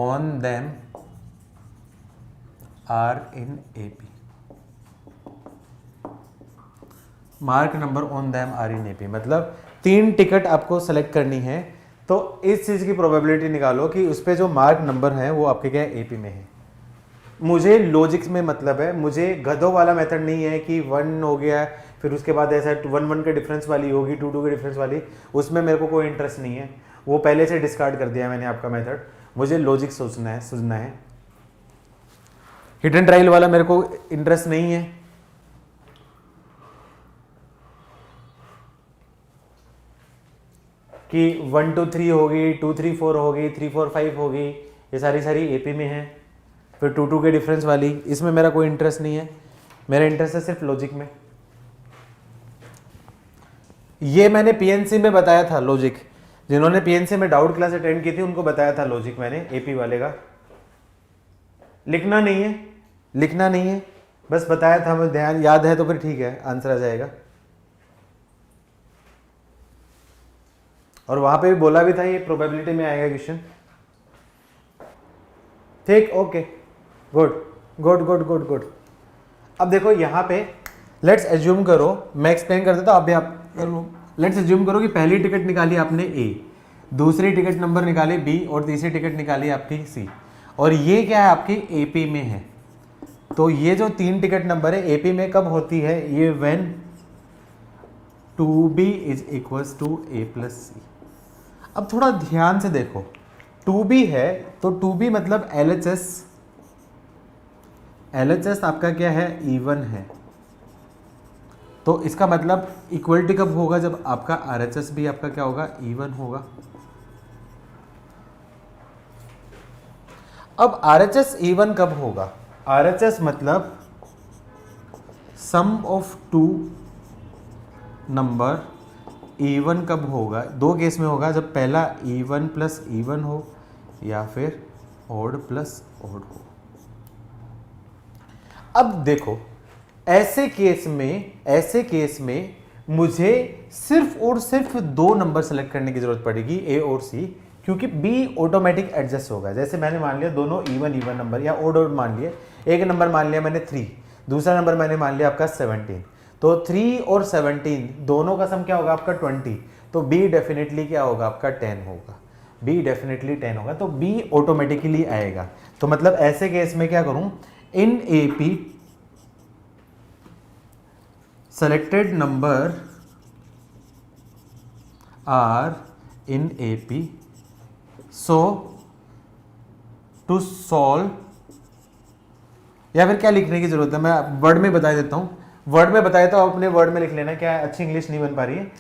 A: on them are in AP. Mark number on them are in AP, मतलब 3 टिकट आपको सेलेक्ट करनी है, तो इस चीज की प्रोबेबिलिटी निकालो कि उस पे जो मार्क नंबर है वो आपके क्या एपी में है। मुझे लॉजिक्स में मतलब है, मुझे गधों वाला मेथड नहीं है कि 1 हो गया फिर उसके बाद ऐसा 1 के डिफरेंस वाली होगी, 2 के डिफरेंस वाली, उसमें मेरे को कोई इंटरेस्ट नहीं है, वो पहले से डिस्कार्ड कर दिया मैंने आपका मेथड। मुझे लॉजिक सोचना है, सुनना है। हिट एंड ट्रायल वाला मेरे को इंटरेस्ट नहीं है। कि 1 to 3 होगी, 2 3 4 होगी, 3 4 5 होगी, ये सारी एपी में है। फिर 2 के डिफरेंस वाली, इसमें मेरा कोई इंटरेस्ट नहीं है, मेरा इंटरेस्ट है सिर्फ लॉजिक में। ये मैंने पीएनसी में बताया था लॉजिक, जिन्होंने पीएनसी में डाउट क्लास अटेंड की थी उनको बताया था लॉजिक मैंने एपी वाले का। लिखना नहीं है, लिखना नहीं है, बस बताया था, हमें ध्यान याद है तो फिर ठीक है, आंसर आ जाएगा। और वहां पे भी बोला भी था ये प्रोबेबिलिटी में आएगा क्वेश्चन। ठीक, okay, good good good good good. अब देखो यहाँ पे लेट्स एज्यूम करो, मैं एक्सप्लेन कर देता हूँ, आप भी आप कर लो। लेट्स एज्यूम करो कि पहली टिकट निकाली आपने ए, दूसरी टिकट नंबर निकाली बी और तीसरी टिकट निकाली आपकी सी, और ये क्या है आपकी एपी में है। तो ये जो 3 टिकट नंबर है एपी में कब होती है, ये when 2b is equals to a plus C. अब थोड़ा ध्यान से देखो, 2b है तो 2b मतलब LHS आपका क्या है, इवन है। तो इसका मतलब इक्वलिटी कब होगा, जब आपका RHS भी आपका क्या होगा, इवन होगा। अब RHS इवन कब होगा, RHS मतलब सम ऑफ 2 नंबर इवन कब होगा, 2 केस में होगा, जब पहला इवन प्लस इवन हो या फिर ओड प्लस ओड हो। अब देखो ऐसे केस में मुझे सिर्फ और सिर्फ 2 नंबर सेलेक्ट करने की जरूरत पड़ेगी, ए और सी, क्योंकि बी ऑटोमेटिक एडजस्ट होगा। जैसे मैंने मान लिया दोनों इवन नंबर या ओड मान लिए, एक नंबर मान लिया मैंने 3, दूसरा नंबर मैंने मान लिया आपका 17, तो 3 और 17 दोनों का सम क्या होगा आपका 20, तो बी डेफिनेटली क्या होगा आपका 10 होगा, बी डेफिनेटली 10 होगा, तो बी ऑटोमेटिकली आएगा। तो मतलब ऐसे केस में क्या करूं, in AP selected number are in AP, so to solve, या फिर क्या लिखने की जरूरत है, मैं वर्ड में बता देता हूँ, वर्ड में बता देता हूँ, अपने वर्ड में लिख लेना, क्या है अच्छी इंग्लिश नहीं बन पा रही है।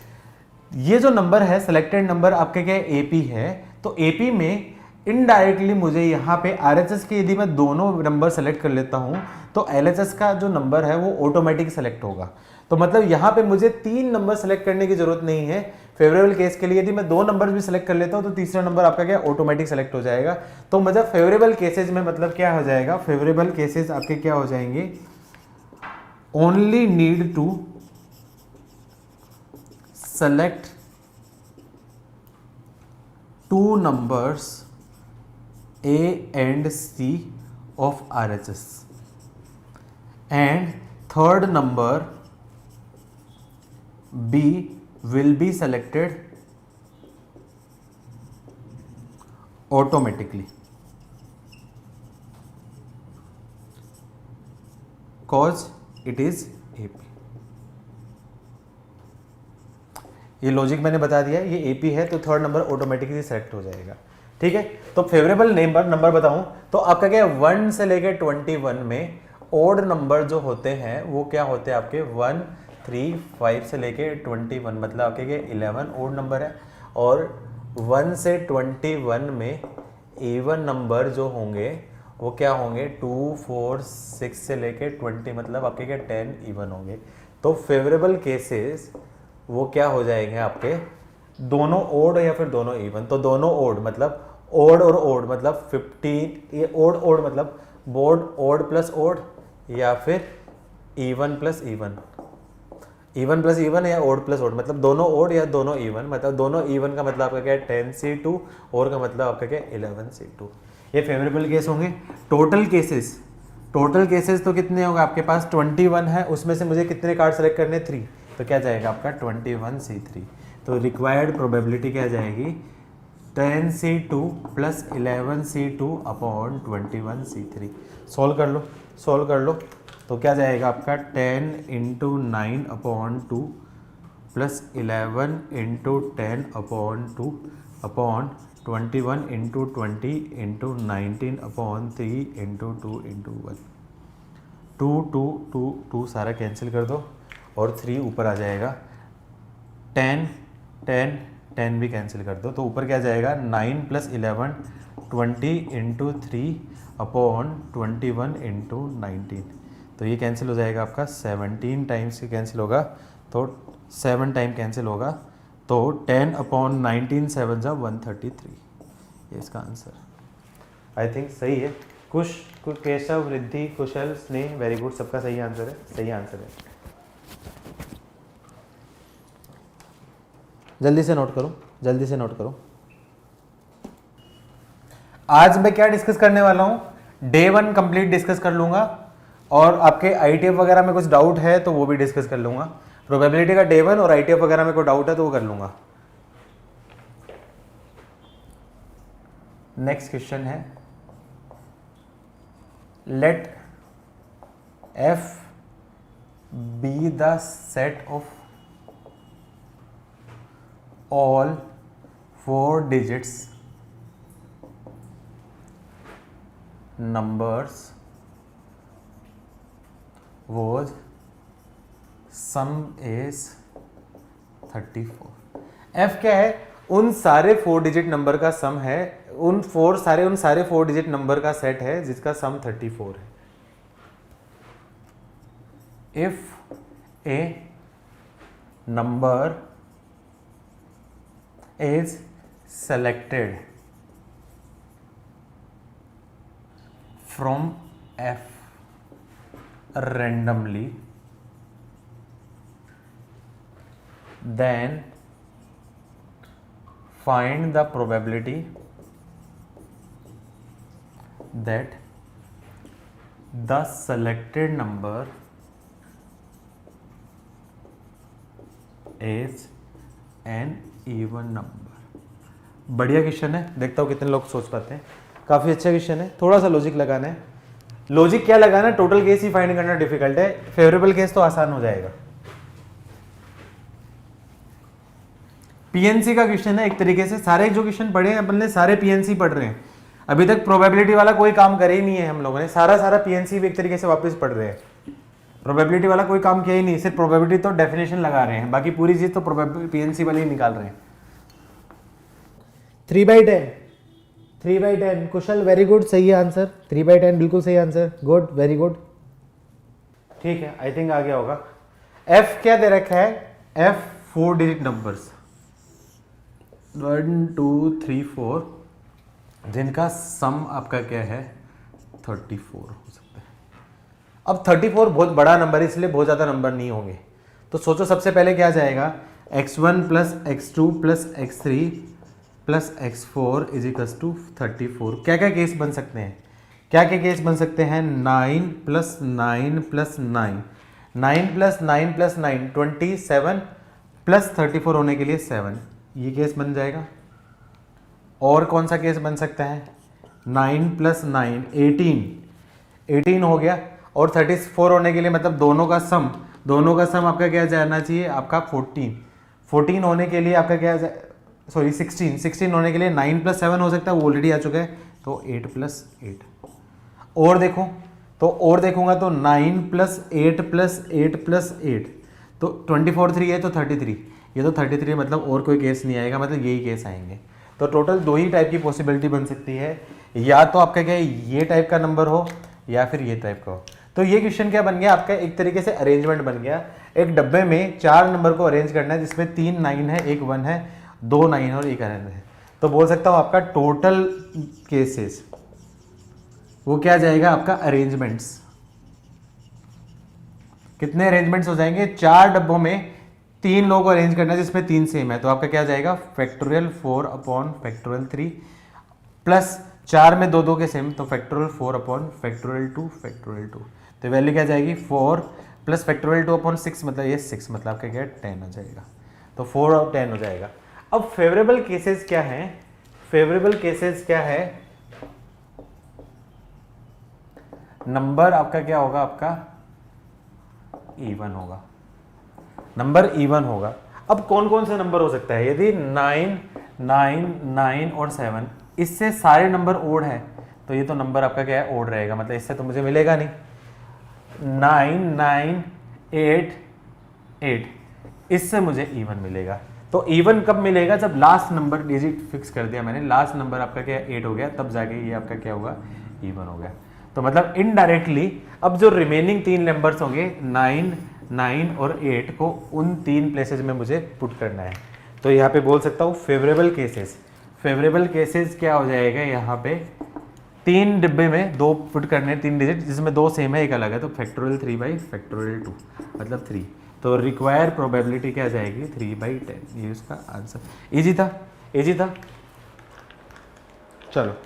A: ये जो नंबर है सिलेक्टेड नंबर आपके क्या एपी है, तो एपी में इनडायरेक्टली मुझे यहाँ पे RHS के यदि मैं दोनों नंबर सेलेक्ट कर लेता हूँ तो LHS का जो नंबर है वो ऑटोमेटिक सेलेक्ट होगा। तो मतलब यहाँ पे मुझे 3 नंबर सेलेक्ट करने की जरूरत नहीं है। फेवरेबल केस के लिए यदि मैं 2 नंबर भी सेलेक्ट कर लेता हूँ तो तीसरा नंबर आपका क्या ऑटोमेटिक सेलेक्ट हो जाएगा। तो मतलब फेवरेबल केसेज में मतलब क्या हो जाएगा, फेवरेबल केसेज आपके क्या हो जाएंगे, only need to select 2 numbers A and C of RHS and third number B will be selected automatically cause it is AP। ये लॉजिक मैंने बता दिया, ये एपी है तो थर्ड नंबर ऑटोमेटिकली सेलेक्ट हो जाएगा। ठीक है, तो फेवरेबल नंबर बताऊं तो आपका क्या है 1 से लेके 21 में ओड नंबर जो होते हैं वो क्या होते हैं आपके 1, 3, 5 से लेके 21, मतलब आपके क्या 11 ओड नंबर है, और 1 से 21 में इवन नंबर जो होंगे वो क्या होंगे 2, 4, 6 से लेके 20, मतलब आपके क्या 10 इवन होंगे। तो फेवरेबल केसेस वो क्या हो जाएंगे आपके दोनों ओड या फिर दोनों इवन। तो दोनों ओड मतलब ओड और ओड मतलब 15, ये ओड मतलब बोर्ड ओड प्लस ओड या फिर even plus even, even plus even या ओड प्लस ओड, मतलब दोनों ओड या दोनों इवन, मतलब दोनों इवन का मतलब आपका क्या है 10C2 और का मतलब आपका क्या 11C2। ये फेवरेबल केस होंगे। टोटल केसेस तो कितने होंगे आपके पास 21 है, उसमें से मुझे कितने कार्ड सेलेक्ट करने 3, तो क्या जाएगा आपका 21C3। तो रिक्वायर्ड प्रोबेबिलिटी क्या जाएगी 10C2 plus 11C2 upon 21C3। Solve कर लो तो क्या जाएगा आपका 10 × 9 upon 2 plus 11 × 10 upon 2 upon 21 × 20 × 19 upon 3 × 2 × 1। 2 2 2 2 सारा कैंसिल कर दो और 3 ऊपर आ जाएगा, 10 10 10 भी कैंसिल कर दो, तो ऊपर क्या जाएगा 9 + 11 20 × 3 अपॉन 21 × 19। तो ये कैंसिल हो जाएगा आपका 17 टाइम्स कैंसिल होगा, तो 7 टाइम कैंसिल होगा, तो 10/19 7 जा 133, ये इसका आंसर आई थिंक सही है। केशव, रिद्धि, कुशल, स्नेह, वेरी गुड, सबका सही आंसर है, सही आंसर है। जल्दी से नोट करो, जल्दी से नोट करो। आज मैं क्या डिस्कस करने वाला हूं, डे 1 कंप्लीट डिस्कस कर लूंगा, और आपके आईटीएफ वगैरह में कुछ डाउट है तो वो भी डिस्कस कर लूंगा। प्रोबेबिलिटी का डे 1 और आईटीएफ वगैरह में कोई डाउट है तो वो कर लूंगा। नेक्स्ट क्वेश्चन है, let F be the set of all 4 digits numbers whose sum is 34। f क्या है, उन सारे 4 डिजिट नंबर का सम है, उन सारे 4 डिजिट नंबर का सेट है जिसका सम 34 है। If A number is selected from F randomly, then find the probability that the selected number is an even number. बढ़िया क्वेश्चन है, देखता हूँ कितने लोग सोच पाते हैं। काफी अच्छा क्वेश्चन है, थोड़ा सा लॉजिक लगाना है। लॉजिक क्या लगाना है, टोटल केस ही फाइंड करना डिफिकल्ट है, फेवरेबल केस तो आसान हो जाएगा। पीएनसी का क्वेश्चन है एक तरीके से, सारे जो क्वेश्चन पढ़े हैं अपन ने सारे पीएनसी पढ़ रहे हैं, अभी तक प्रोबेबिलिटी वाला कोई काम करे ही नहीं है हम लोगों ने, सारा पीएनसी भी एक तरीके से वापस पढ़ रहे हैं। प्रोबेबिलिटी वाला कोई काम किया ही नहीं, सिर्फ प्रोबेबिलिटी तो डेफिनेशन लगा रहे हैं, बाकी पूरी चीज तो पीएनसी वाले ही निकाल रहे हैं। 3/10, 3/10 कुशल, वेरी गुड, सही है आंसर, 3/10 बिल्कुल सही आंसर, गुड, वेरी गुड। ठीक है, आई थिंक आ गया होगा। एफ क्या दे रखा है, एफ 4 डिजिट नंबर्स 1 2 3 4 जिनका सम आपका क्या है 34 हो सकता है। अब 34 बहुत बड़ा नंबर है, इसलिए बहुत ज़्यादा नंबर नहीं होंगे, तो सोचो सबसे पहले क्या जाएगा, x1 plus x2 plus x3 plus x4 is equals to 34। क्या क्या केस बन सकते हैं, क्या क्या केस बन सकते हैं, 9 plus 9 plus 9, 9 plus 9 plus 9 27 plus 34 होने के लिए 7, ये केस बन जाएगा। और कौन सा केस बन सकता है, 9 प्लस 9 18 हो गया, और 34 होने के लिए मतलब दोनों का सम आपका क्या जाना चाहिए, आपका 14 होने के लिए आपका क्या, सॉरी 16 होने के लिए 9 प्लस 7 हो सकता है, वो ऑलरेडी आ चुका है, तो 8 प्लस 8। और देखो तो और देखूंगा तो 9 प्लस 8 प्लस 8 प्लस 8, तो 24 3 है तो 33, ये तो 33 मतलब और कोई केस नहीं आएगा, मतलब यही केस आएंगे। तो टोटल 2 ही टाइप की पॉसिबिलिटी बन सकती है, या तो आपका क्या ये टाइप का नंबर हो या फिर ये टाइप का हो। तो ये क्वेश्चन क्या बन गया आपका, एक तरीके से अरेंजमेंट बन गया, एक डब्बे में 4 नंबर को अरेंज करना है जिसमें 3 9 है, 1 1 है, 2 9 और 1 1 है। तो बोल सकता हूँ आपका टोटल केसेस वो क्या जाएगा आपका अरेंजमेंट्स, कितने अरेंजमेंट्स हो जाएंगे, 4 डब्बों में 3 लोगों को अरेंज करना है जिसमें 3 सेम है, तो आपका क्या जाएगा फैक्टोरियल 4 अपॉन फैक्टोरियल 3 प्लस 4 में 2 के सेम, तो फैक्टोरियल 4 अपॉन फैक्टोरियल 2, तो वैल्यू क्या जाएगी 4 प्लस फैक्टोरियल 2 अपॉन 6 मतलब ये 6 मतलब आपका क्या 10 हो जाएगा, तो 4 और 10 हो जाएगा। अब फेवरेबल केसेस क्या हैं, फेवरेबल केसेस क्या है, नंबर आपका क्या होगा, आपका इवन होगा, नंबर इवन होगा। अब कौन कौन से नंबर हो सकता है, यदि 9 9 9 और 7 इससे सारे नंबर ओड है तो ये तो नंबर आपका क्या है ओड रहेगा, मतलब इससे तो मुझे मिलेगा नहीं। 9 9 8 8 इससे मुझे इवन मिलेगा, तो इवन कब मिलेगा, जब लास्ट नंबर डिजिट फिक्स कर दिया मैंने, लास्ट नंबर आपका क्या 8 हो गया, तब जाके ये आपका क्या होगा इवन हो गया। तो मतलब इनडायरेक्टली अब जो रिमेनिंग 3 नंबर्स होंगे 9 9 और 8 को उन 3 प्लेसेस में मुझे पुट करना है। तो यहाँ पे बोल सकता हूँ फेवरेबल केसेस। फेवरेबल केसेस क्या हो जाएगा, यहाँ पे 3 डिब्बे में 2 पुट करने 3 डिजिट, जिसमें 2 सेम है 1 अलग है, तो फैक्टोरियल 3/2 मतलब 3। तो रिक्वायर प्रोबेबिलिटी क्या जाएगी 3/10। ये उसका आंसर। इजी था, इजी था। चलो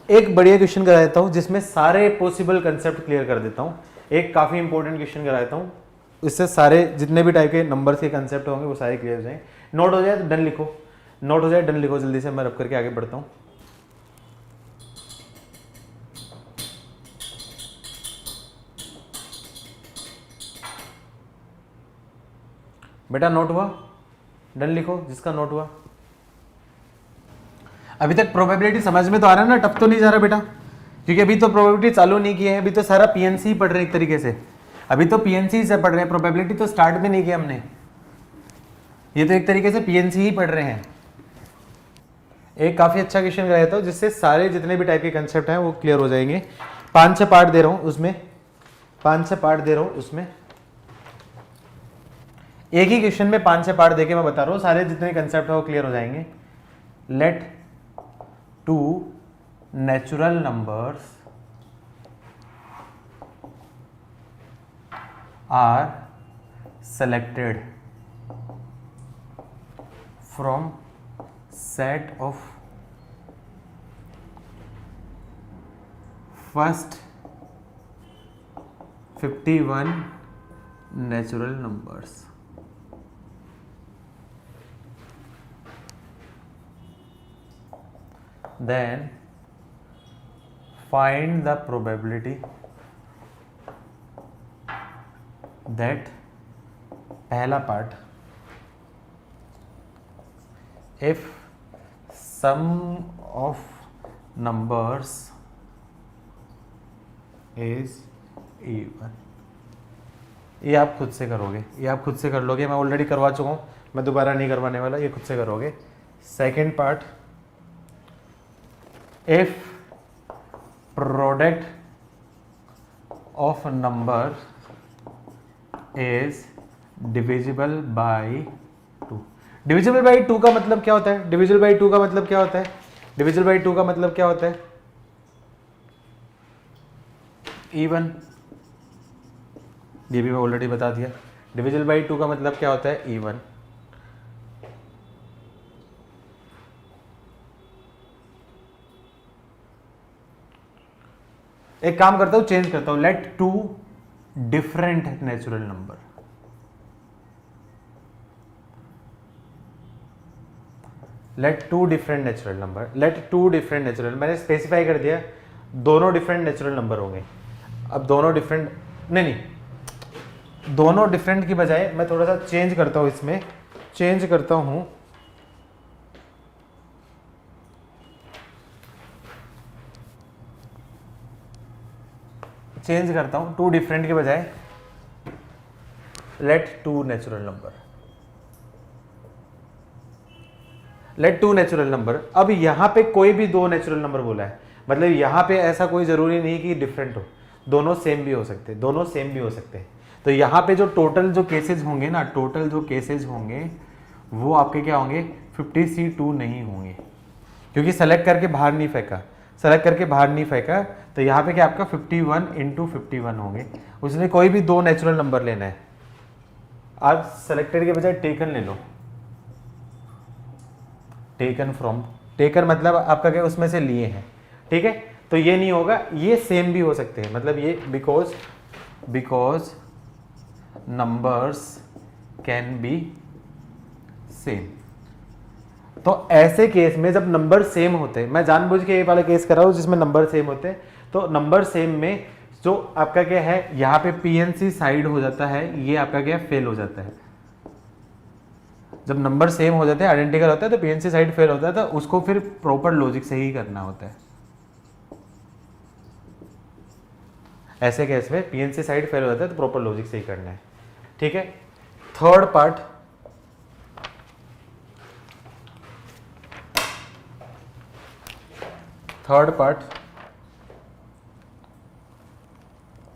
A: एक बढ़िया क्वेश्चन करा देता हूँ जिसमें सारे पॉसिबल कंसेप्ट क्लियर कर देता हूँ। एक काफ़ी इंपॉर्टेंट क्वेश्चन करा देता हूँ, इससे सारे जितने भी टाइप के नंबर्स के कंसेप्ट होंगे वो सारे क्लियर हो जाएंगे। नोट हो जाए तो डन लिखो, नोट हो जाए डन लिखो जल्दी से, मैं रब करके आगे बढ़ता हूँ। बेटा नोट हुआ, डन लिखो जिसका नोट हुआ। अभी तक प्रोबेबिलिटी समझ में तो आ रहा है ना, टप तो नहीं जा रहा बेटा, क्योंकि अभी तो प्रोबेबिलिटी चालू नहीं की है, अभी तो सारा पीएनसी ही पढ़ रहे हैं एक तरीके से। अभी तो पीएनसी से पढ़ रहे हैं, प्रोबेबिलिटी तो स्टार्ट भी नहीं किया हमने, ये तो एक तरीके से पीएनसी ही पढ़ रहे हैं। एक काफी अच्छा क्वेश्चन कराया था जिससे सारे जितने भी टाइप के कंसेप्ट हैं वो क्लियर हो जाएंगे। 5-6 पार्ट दे रहा हूं उसमें, 5-6 पार्ट दे रहा हूं उसमें, एक ही क्वेश्चन में 5-6 पार्ट देके मैं बता रहा हूं, सारे जितने कंसेप्ट है वो क्लियर हो जाएंगे। Let 2 natural numbers are selected from set of first 51 natural numbers. Then find the probability that, पहला part, if sum of numbers is even। ये आप खुद से करोगे, ये आप खुद से कर लोगे, मैं ऑलरेडी करवा चुका हूँ, मैं दोबारा नहीं करवाने वाला, ये खुद से करोगे। Second part, if product of number is divisible by 2। Divisible by 2 का मतलब क्या होता है, डिविजिबल बाई 2 का मतलब क्या होता है, डिविजिबल बाई 2 का मतलब क्या होता है, इवन। ये भी मैं ऑलरेडी बता दिया, डिविजिबल बाई 2 का मतलब क्या होता है, इवन। एक काम करता हूं, चेंज करता हूं, let 2 different natural number, let 2 different natural number, let 2 different natural, मैंने स्पेसिफाई कर दिया दोनों डिफरेंट नेचुरल नंबर होंगे। अब दोनों डिफरेंट नहीं, दोनों डिफरेंट की बजाय मैं थोड़ा सा चेंज करता हूं, इसमें चेंज करता हूं, चेंज करता हूं 2 डिफरेंट के बजाय let 2 natural number, let 2 natural number. अब यहां पे कोई भी 2 नेचुरल नंबर बोला है, मतलब यहां पे ऐसा कोई जरूरी नहीं कि डिफरेंट हो, दोनों सेम भी हो सकते हैं, दोनों सेम भी हो सकते हैं। तो यहाँ पे जो टोटल जो केसेस होंगे ना, टोटल जो केसेस होंगे वो आपके क्या होंगे, 50C2 नहीं होंगे, क्योंकि सेलेक्ट करके बाहर नहीं फेंका, सेलेक्ट करके बाहर नहीं फेंका, तो यहाँ पे क्या आपका 51 × 51 होंगे। उसने कोई भी 2 नेचुरल नंबर लेना है, आप सेलेक्टेड के बजाय टेकन ले लो, टेकन फ्रॉम, टेकन मतलब आपका क्या उसमें से लिए हैं, ठीक है। तो ये नहीं होगा, ये सेम भी हो सकते हैं, मतलब ये because numbers can be same. तो ऐसे केस में जब नंबर सेम होते हैं, मैं जानबूझ के ये वाला केस कर रहा हूं जिसमें नंबर सेम होते हैं, तो नंबर सेम में जो आपका क्या है, यहाँ पे पीएनसी साइड हो जाता है, ये आपका क्या फेल हो जाता है। जब नंबर सेम हो जाते हैं, आइडेंटिकल होता है, तो पीएनसी साइड फेल होता है, तो उसको फिर प्रॉपर लॉजिक से ही करना होता है। ऐसे केस में पीएनसी साइड फेल हो जाता है तो प्रॉपर लॉजिक से ही करना है, ठीक है। Third part,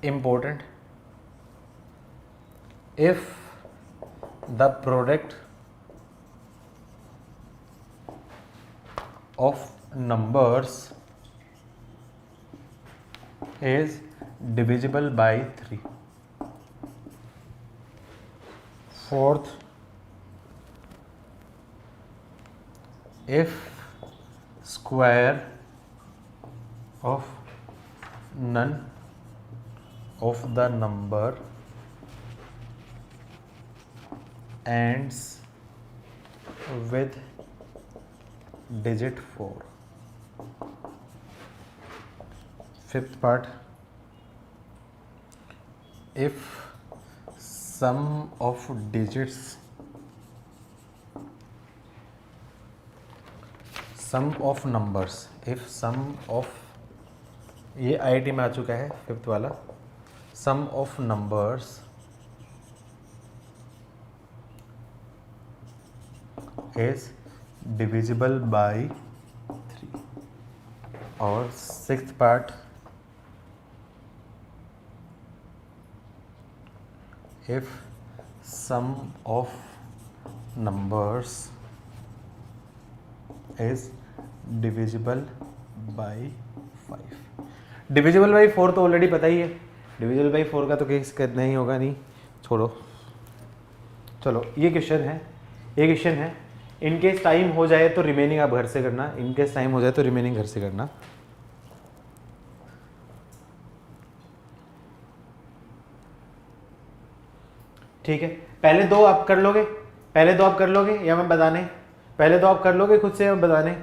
A: important, if the product of numbers is divisible by 3. Fourth, if square of none of the number ends with digit 4. Fifth part, if sum of digits sum of numbers, if sum of, ये आईआईटी में आ चुका है फिफ्थ वाला, sum of numbers is divisible by 3. और sixth part, if sum of numbers is divisible by 5. Divisible by 4 तो ऑलरेडी पता ही है, डिविजिबल बाई 4 का तो केस करना ही होगा, नहीं छोड़ो. चलो ये क्वेश्चन है, ये क्वेश्चन है. इनकेस टाइम हो जाए तो रिमेनिंग आप घर से करना, इनकेस टाइम हो जाए तो रिमेनिंग घर से करना. ठीक है, पहले दो आप कर लोगे, पहले दो आप कर लोगे या मैं बताने, पहले तो आप कर लोगे खुद से अब बताने.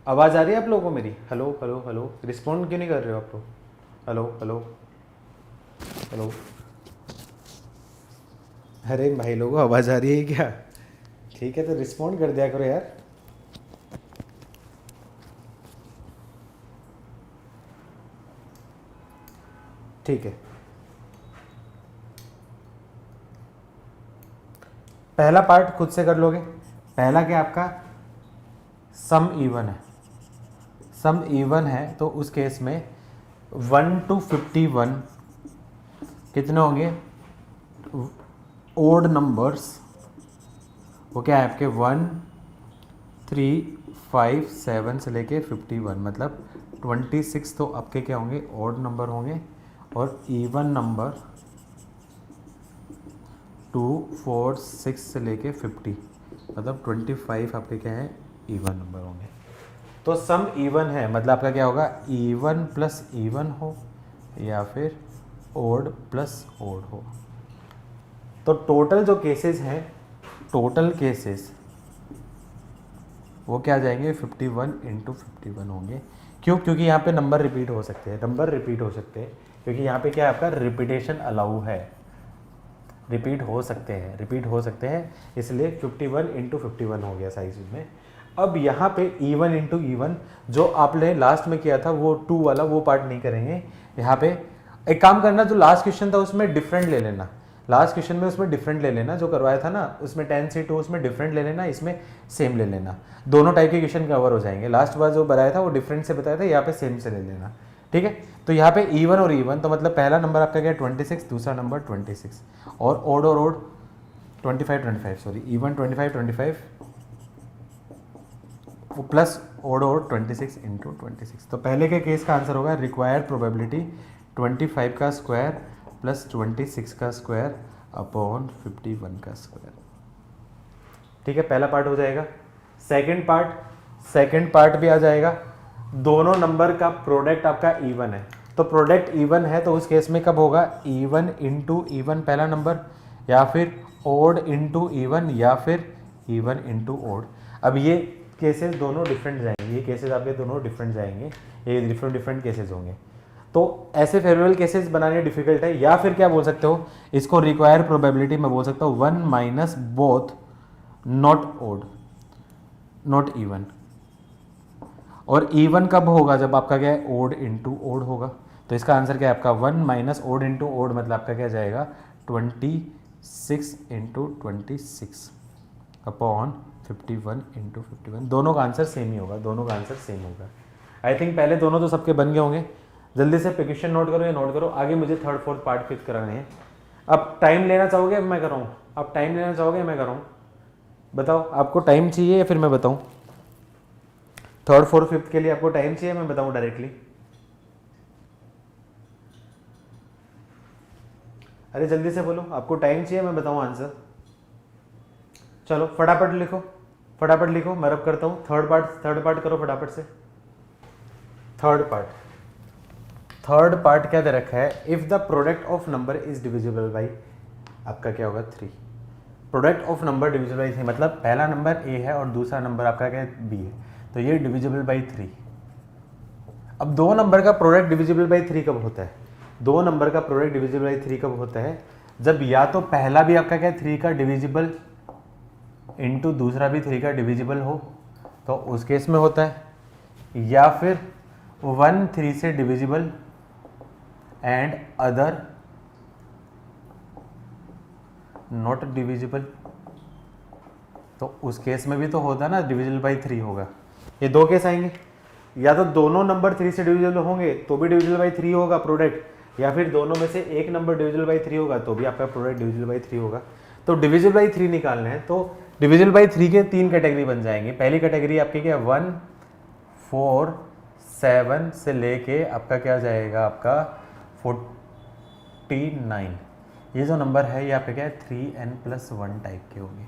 A: आवाज आ रही है आप लोगों को मेरी? हेलो हेलो हेलो, रिस्पॉन्ड क्यों नहीं कर रहे हो आप लोग? हेलो हेलो हेलो, अरे भाई लोगों आवाज आ रही है क्या? ठीक है तो रिस्पॉन्ड कर दिया करो यार. ठीक है, पहला पार्ट खुद से कर लोगे. पहला क्या आपका सम इवन है, सम इवन है तो उस केस में 1 to 51 कितने होंगे? ओड नंबर्स, वो क्या है आपके 1, 3, 5, 7 से लेके 51, मतलब 26 तो आपके क्या होंगे? ओड नंबर होंगे. और इवन नंबर 2, 4, 6 से लेके 50, मतलब 25 आपके क्या है? इवन नंबर होंगे. तो सम इवन है मतलब आपका क्या होगा? इवन प्लस इवन हो या फिर ओड प्लस ओड हो. तो टोटल जो केसेस हैं, टोटल केसेस वो क्या जाएंगे? 51 इंटू 51 होंगे. क्यों? क्योंकि यहाँ पे नंबर रिपीट हो सकते हैं, नंबर रिपीट हो सकते हैं, क्योंकि यहाँ पे क्या है आपका रिपीटेशन अलाउ है, रिपीट हो सकते हैं, रिपीट हो सकते हैं, इसलिए 51 इंटू 51 हो गया साइज में. अब यहाँ पे इवन इंटू इवन जो आपने लास्ट में किया था वो 2 वाला, वो पार्ट नहीं करेंगे. यहाँ पे एक काम करना, जो लास्ट क्वेश्चन था उसमें डिफरेंट ले लेना, लास्ट क्वेश्चन में उसमें डिफरेंट ले लेना, जो करवाया था ना उसमें 10 से 2 उसमें डिफरेंट ले लेना, इसमें सेम ले लेना. दोनों टाइप के क्वेश्चन कवर हो जाएंगे. लास्ट बार जो बताया था वो डिफरेंट से बताया था, यहाँ पे सेम से ले लेना. ठीक है, तो यहाँ पे इवन और इवन, तो मतलब पहला नंबर आपका क्या है? 26, दूसरा नंबर 26, और ओड 25 सॉरी, इवन 25 वो प्लस ओड 26 इंटू 26. तो पहले के केस का आंसर होगा रिक्वायर्ड प्रोबेबिलिटी 25 का स्क्वायर प्लस 26 का स्क्वायर अपॉन 51 का स्क्वायर. ठीक है, पहला पार्ट हो जाएगा. सेकंड पार्ट भी आ जाएगा. दोनों नंबर का प्रोडक्ट आपका इवन है, तो प्रोडक्ट इवन है तो उस केस में कब होगा? इवन इंटू इवन पहला नंबर, या फिर ओड इंटू इवन, या फिर इवन इंटू ओड. अब ये केसेस दोनों डिफरेंट जाएंगे, ये केसेस आपके दोनों डिफरेंट जाएंगे, ये डिफरेंट केसेस होंगे. तो ऐसे फेवरेबल केसेस बनाने डिफिकल्ट है. या फिर क्या बोल सकते हो इसको? रिक्वायर प्रोबेबिलिटी मैं बोल सकता हूँ 1 minus both not odd, not even. और इवन कब होगा? जब आपका क्या है? ओड इंटू ओड होगा. तो इसका आंसर क्या है आपका? 1 माइनस ओड इंटू ओड, मतलब आपका क्या जाएगा? 26 इंटू 26 अपॉन 51 इंटू 51. दोनों का आंसर सेम ही होगा, दोनों का आंसर सेम होगा. आई थिंक पहले दोनों तो सबके बन गए होंगे. जल्दी से क्वेश्चन नोट करो या नोट करो. आगे मुझे थर्ड फोर्थ पार्ट फिक्स कराने हैं. अब टाइम लेना चाहोगे? अब मैं कर रहा हूँ। आप टाइम लेना चाहोगे? मैं कर रहा हूँ। बताओ आपको टाइम चाहिए या फिर मैं बताऊँ? थर्ड फोर्थ फिफ्थ के लिए आपको टाइम चाहिए, मैं बताऊँ डायरेक्टली? अरे जल्दी से बोलो, आपको टाइम चाहिए, मैं बताऊँ आंसर? चलो फटाफट लिखो, फटाफट लिखो, मैं रब करता हूँ। थर्ड पार्ट करो फटाफट से। थर्ड पार्ट क्या दे रखा है? If the product of number is divisible by, आपका क्या होगा? 3। Product of number divisible by 3 मतलब पहला नंबर a है और दूसरा नंबर आपका क्या है? b है, तो ये डिविजिबल बाई 3। अब दो नंबर का प्रोडक्ट डिविजिबल बाई 3 कब होता है? दो नंबर का प्रोडक्ट डिविजिबल बाई 3 कब होता है? जब या तो पहला भी आपका क्या है 3 का डिविजिबल इंटू दूसरा भी 3 का डिविजिबल हो, तो उस केस में होता है, या फिर 1 3 से divisible and other not divisible, तो उस केस में भी तो होता है ना, डिविजिबल बाई 3 होगा। ये दो केस आएंगे, या तो दोनों नंबर 3 से डिविजिबल होंगे तो भी डिविजिबल बाई 3 होगा प्रोडक्ट, या फिर दोनों में से एक नंबर डिविजिबल बाई 3 होगा तो भी आपका प्रोडक्ट डिविजिबल बाई 3 होगा। तो डिविजिबल बाई 3 निकालना है, तो डिविजिबल बाई 3 के 3 कैटेगरी बन जाएंगे। पहली कैटेगरी आपकी क्या? 1 4 7 से लेके आपका क्या जाएगा? आपका 49। ये जो नंबर है ये आपका क्या है? 3n+1 टाइप के होंगे,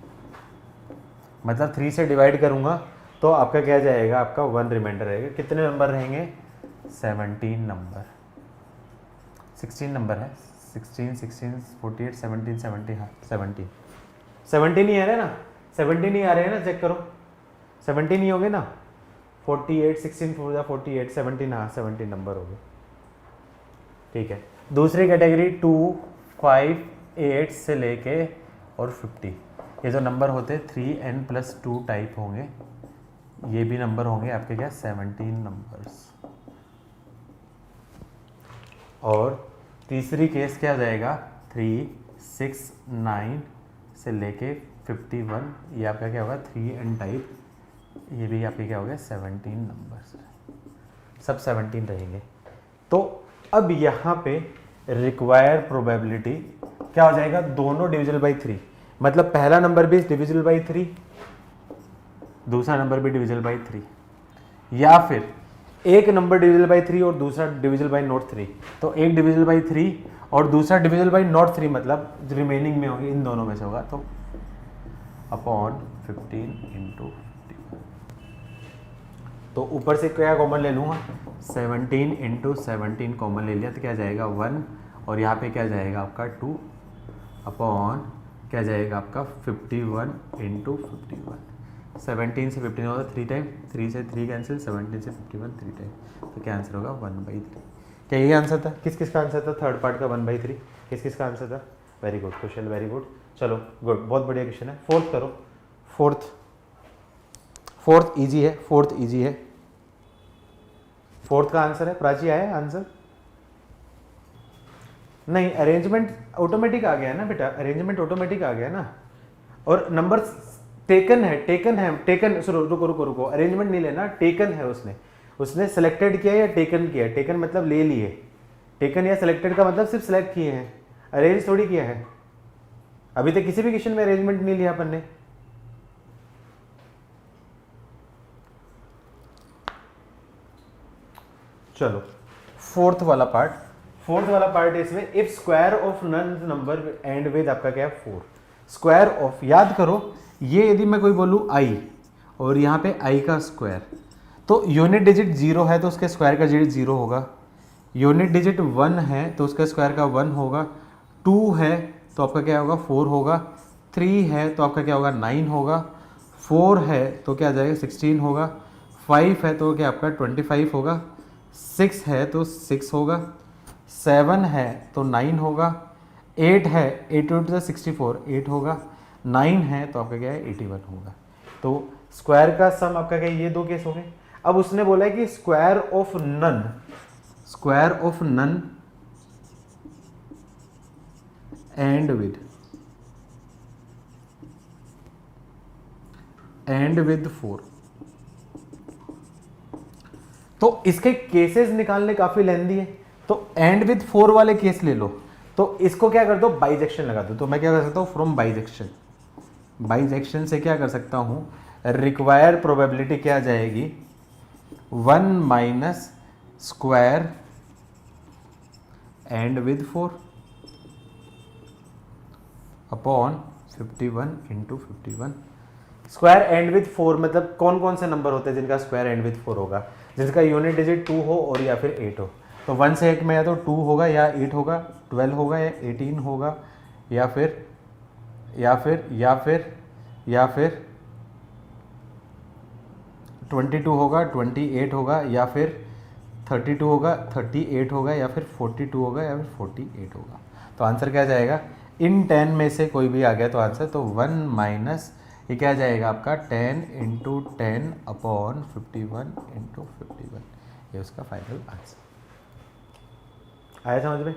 A: मतलब 3 से डिवाइड करूंगा तो आपका क्या जाएगा? आपका 1 रिमाइंडर रहेगा। कितने नंबर रहेंगे? 17 नंबर, 16 नंबर है। 16 16 48 17 17, हाँ 17 ही आ रहे हैं ना? 17 ही आ रहे हैं ना? चेक करो, 17 ही हो गए ना? 48 16 4 48 17, हाँ 17 नंबर हो गए। ठीक है, दूसरी कैटेगरी 2 5 8 से लेके और 50, ये जो नंबर होते 3n+2 टाइप होंगे, ये भी नंबर होंगे आपके क्या? 17 नंबर्स। और तीसरी केस क्या जाएगा? 3 6 9 से लेके 51, ये आपका क्या होगा? 3n टाइप, ये भी आपके क्या हो गया? 17 नंबर्स, सब 17 रहेंगे। तो अब यहाँ पे रिक्वायर प्रोबेबिलिटी क्या हो जाएगा? दोनों डिविजिबल बाई 3, मतलब पहला नंबर भी डिविजिबल बाई 3, दूसरा नंबर भी डिविजिबल बाई 3, या फिर एक नंबर डिविजिबल बाई 3 और दूसरा डिविजिबल बाई नॉट 3, तो एक डिविजिबल बाई 3 और दूसरा डिविजिबल बाई नॉट 3, मतलब रिमेनिंग में होगी, इन दोनों में से होगा, तो अपॉन 15 × 51। तो ऊपर से क्या कॉमन ले लूँगा? 17 × 17 कॉमन ले लिया तो क्या जाएगा? 1, और यहाँ पे क्या जाएगा आपका? 2 अपॉन क्या जाएगा आपका? 51 × 51। 17 से 15 होगा 3 टाइम, 3 से 3 कैंसिल, 17 से 51 3 टाइम, तो क्या आंसर होगा? 1/3। क्या यही आंसर था? किस किस का आंसर था थर्ड पार्ट का 1/3? किस किस का आंसर था? Very good question, very good. चलो गुड, बहुत बढ़िया क्वेश्चन है। फोर्थ करो। फोर्थ इजी है, फोर्थ इजी है। फोर्थ का आंसर है, प्राची आया आंसर? नहीं, अरेंजमेंट ऑटोमेटिक आ गया है ना बेटा, अरेंजमेंट ऑटोमेटिक आ गया ना, और नंबर टेकन है, सुनो रुको, अरेंजमेंट नहीं लेना, टेकन है उसने सेलेक्टेड किया या टेकन किया? टेकन मतलब ले लिए, टेकन या सेलेक्टेड का मतलब सिर्फ सेलेक्ट किए हैं, अरेंज थोड़ी किया है। अभी तक किसी भी क्वेश्चन में अरेंजमेंट नहीं लिया अपन ने। चलो फोर्थ वाला पार्ट इसमें, if square of none number end with आपका क्या है? 4। स्क्वायर ऑफ, याद करो, ये यदि मैं कोई बोलूँ i और यहाँ पे i का स्क्वायर, तो यूनिट डिजिट 0 है तो उसके स्क्वायर का डिजिट 0 होगा, यूनिट डिजिट 1 है तो उसके स्क्वायर का 1 होगा, 2 है तो आपका क्या होगा? 4 होगा, 3 है तो आपका क्या होगा? 9 होगा, 4 है तो क्या आ जाएगा? 16 होगा, 5 है तो क्या आपका 25 होगा, 6 है तो 6 होगा, 7 है तो 9 होगा, 8 है 8 × 64 8 होगा, 9 है तो आपका क्या है? 81 होगा। तो स्क्वायर का सम आपका क्या है? ये दो केस हो गए। अब उसने बोला है कि square of none end with 4। तो इसके केसेस निकालने काफी लेंदी है, तो एंड विद 4 वाले केस ले लो। तो इसको क्या कर दो, बाइजेक्शन लगा दो। तो मैं क्या कर सकता हूँ, फ्रॉम बाइजेक्शन, बाइजेक्शन से क्या कर सकता हूँ, रिक्वायर प्रोबेबिलिटी क्या आ जाएगी, 1 minus square and with 4 upon 51 into 51। Square and with 4 मतलब कौन कौन से नंबर होते हैं जिनका स्क्वायर एंड विद 4 होगा, जिसका यूनिट डिजिट 2 हो और या फिर 8 हो। तो 1 से 8 में या तो 2 होगा या 8 होगा, 12 होगा या 18 होगा, या फिर 22 होगा, 28 होगा, या फिर 32 होगा, 38 होगा, या फिर 42 होगा, या फिर 48 होगा। तो आंसर क्या जाएगा, इन 10 में से कोई भी आ गया तो आंसर, तो 1 माइनस ये क्या जाएगा आपका 10 इंटू 10 अपॉन 51 इंटू 51, ये उसका फाइनल आंसर। आया समझ में?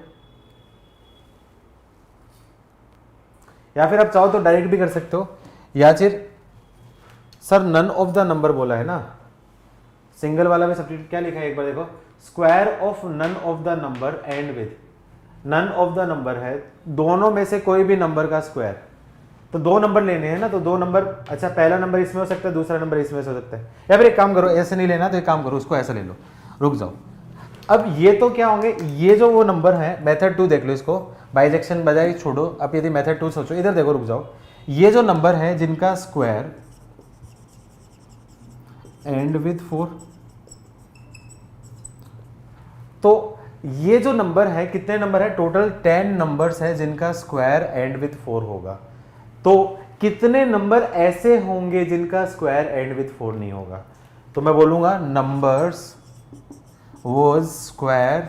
A: या फिर आप चाहो तो डायरेक्ट भी कर सकते हो, या फिर sir none of the number बोला है ना, सिंगल वाला में सब्स्टिट्यूट क्या लिखा है एक बार देखो, square of none of the number end with, none of the number है दोनों में से कोई भी नंबर का स्क्वायर, तो 2 नंबर लेने हैं ना, तो 2 नंबर, अच्छा पहला नंबर इसमें हो सकता है, दूसरा नंबर इसमें हो सकता है, या फिर एक काम करो ऐसे नहीं लेना तो एक काम करो उसको ऐसा ले लो, रुक जाओ। अब ये तो क्या होंगे, ये जो वो नंबर है, मेथड 2 देख लो इसको, बाइजेक्शन बजाय छोड़ो, अब यदि मेथड 2 सोचो, इधर देखो, रुक जाओ, ये जो नंबर है जिनका स्क्वायर एंड विथ 4, तो ये जो नंबर है कितने नंबर है, टोटल 10 नंबर्स है जिनका स्क्वायर एंड विथ 4 होगा। तो कितने नंबर ऐसे होंगे जिनका स्क्वायर एंड विथ 4 नहीं होगा, तो मैं बोलूंगा numbers was square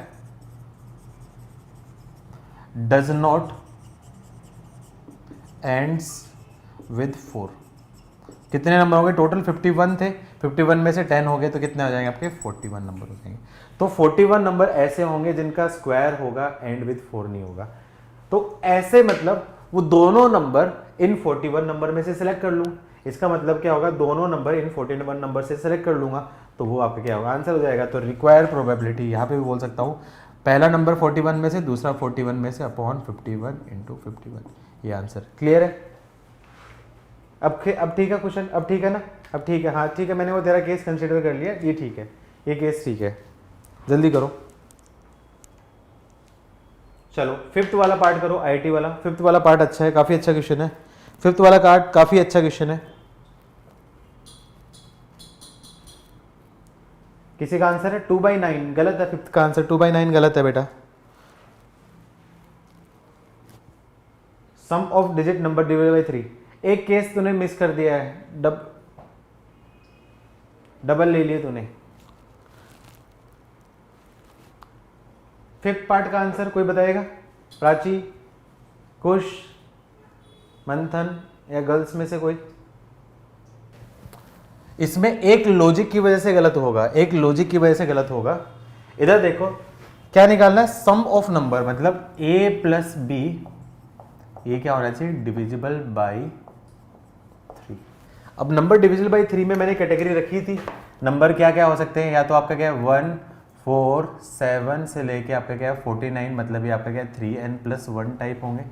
A: does not ends with 4। कितने नंबर होंगे, टोटल 51 थे, 51 में से 10 हो गए तो कितने हो जाएंगे आपके, 41 नंबर हो जाएंगे। तो 41 नंबर ऐसे होंगे जिनका स्क्वायर होगा एंड विथ 4 नहीं होगा। तो ऐसे मतलब वो दोनों नंबर इन 41 नंबर में से सिलेक्ट कर लूँ, इसका मतलब क्या होगा, दोनों नंबर इन 41 नंबर से सिलेक्ट कर लूंगा, तो वो आपका क्या होगा, आंसर हो जाएगा। तो रिक्वायर्ड प्रोबेबिलिटी यहाँ पे भी बोल सकता हूँ, पहला नंबर 41 में से, दूसरा 41 में से अपॉन 51 इंटू 51, ये आंसर। क्लियर है? अब ठीक है क्वेश्चन, अब ठीक है ना, अब ठीक है, हाँ ठीक है, मैंने वो तेरा केस कंसिडर कर लिया, ये ठीक है, ये केस ठीक है, जल्दी करो। चलो 5th वाला पार्ट करो, आईटी वाला। 5th वाला पार्ट अच्छा है, काफी अच्छा क्वेश्चन है, 5th वाला पार्ट काफी अच्छा क्वेश्चन है। किसी का आंसर है 2/9, गलत है, 5th का आंसर 2/9 गलत है बेटा। Sum of digit number divided by 3, एक केस तूने मिस कर दिया है, डबल ले लिए तूने। 5th पार्ट का आंसर कोई बताएगा, प्राची, कुश, मंथन या गर्ल्स में से कोई? इसमें एक लॉजिक की वजह से गलत होगा, एक लॉजिक की वजह से गलत होगा। इधर देखो क्या निकालना है, सम ऑफ नंबर मतलब a प्लस बी, ये क्या होना चाहिए, डिविजिबल बाई 3। अब नंबर डिविजिबल बाई 3 में मैंने कैटेगरी रखी थी, नंबर क्या क्या हो सकते हैं, या तो आपका क्या है 1, 4, 7 से लेके आपका क्या है 49, मतलब ये आपका क्या है 3n+1 टाइप होंगे,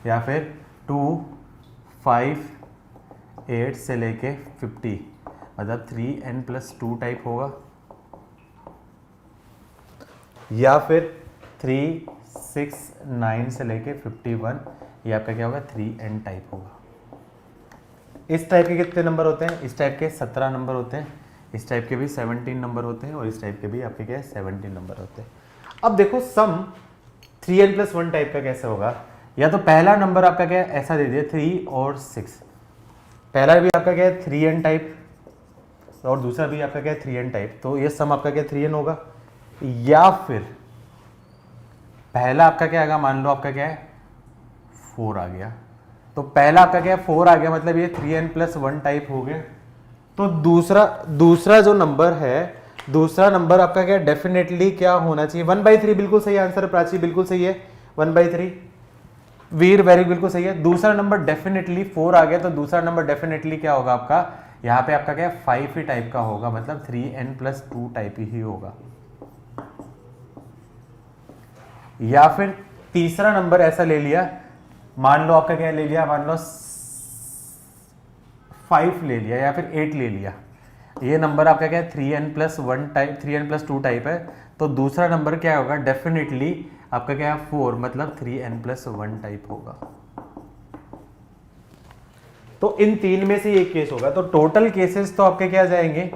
A: या फिर 2, 5, 8 से लेके 50 मतलब 3n+2 टाइप होगा, या फिर 3, 6, 9 से लेके 51 ये आपका क्या होगा 3n टाइप होगा। इस टाइप के कितने नंबर होते हैं, इस टाइप के 17 नंबर होते हैं, इस टाइप के भी 17 नंबर होते हैं, और इस टाइप के भी आपके क्या है 17 नंबर होते हैं। अब देखो सम 3n+1 टाइप का कैसे होगा, या तो पहला नंबर आपका क्या है ऐसा दे दिया 3 और 6, पहला भी आपका क्या है 3n टाइप और दूसरा भी आपका क्या है 3n टाइप, तो ये सम आपका क्या 3n होगा। या फिर पहला आपका क्या आएगा, मान लो आपका क्या है 4 आ गया, तो पहला आपका क्या है 4 आ गया मतलब ये 3n+1 टाइप हो गया। तो दूसरा जो नंबर है, दूसरा नंबर आपका क्या डेफिनेटली क्या होना चाहिए 1/3, बिल्कुल सही आंसर प्राची, बिल्कुल सही है 1/3, वीर वेरी बिल्कुल सही है। दूसरा नंबर डेफिनेटली 4 आ गया, तो दूसरा नंबर डेफिनेटली क्या होगा आपका, यहाँ पे आपका क्या 5 ही टाइप का होगा, मतलब 3n+2 टाइप ही होगा। या फिर तीसरा नंबर ऐसा ले लिया, मान लो आपका क्या ले लिया, मान लो 5 ले लिया या फिर 8 ले लिया। ये नंबर आपका क्या है 3n+1 टाइप, 3n+2 टाइप है। तो दूसरा नंबर क्या होगा, डेफिनेटली आपका क्या है 4, मतलब 3n+1 टाइप होगा। तो इन तीन में से एक केस होगा। तो टोटल केसेस तो आपके क्या आ जाएंगे,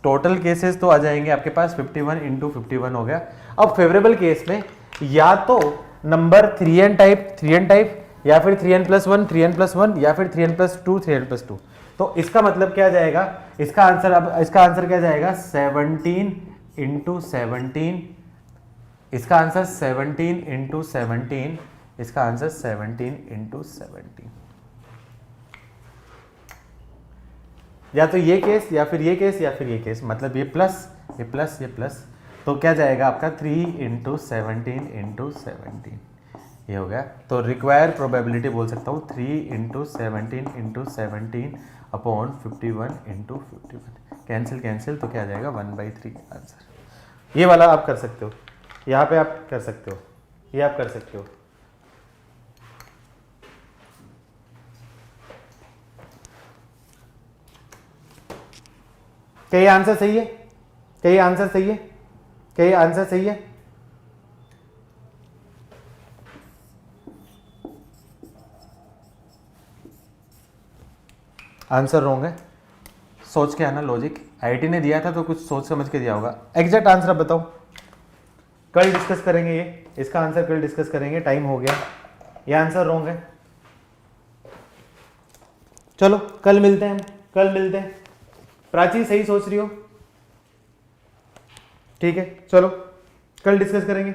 A: टोटल केसेस तो आ जाएंगे आपके पास 51 × 51 हो गया। अब फेवरेबल केस में या तो नंबर 3n टाइप या फिर 3n+1 3n+1 या फिर 3n+2 3n+2। तो इसका मतलब क्या जाएगा, इसका आंसर, अब इसका आंसर क्या जाएगा 17 × 17, इसका आंसर 17 × 17, इसका आंसर 17 × 17। या तो ये केस या फिर ये केस या फिर ये केस, मतलब ये प्लस ये प्लस ये प्लस, तो क्या जाएगा आपका 3 × 17 × 17, ये हो गया। तो रिक्वायर प्रोबेबिलिटी बोल सकता हूँ 3 × 17 × 17 अपॉन 51 × 51, कैंसिल, तो क्या आ जाएगा 1/3 आंसर। ये वाला आप कर सकते हो, यहाँ पे आप कर सकते हो, ये आप कर सकते हो। क्या ये आंसर सही है, क्या ये आंसर सही है, क्या ये आंसर सही है? आंसर रॉन्ग है, सोच के आना, लॉजिक। आईआईटी ने दिया था तो कुछ सोच समझ के दिया होगा। एग्जैक्ट आंसर बताओ, कल डिस्कस करेंगे ये, इसका आंसर कल डिस्कस करेंगे, टाइम हो गया। ये आंसर रॉन्ग है, चलो कल मिलते हैं, कल मिलते हैं। प्राची सही सोच रही हो, ठीक है, चलो कल डिस्कस करेंगे।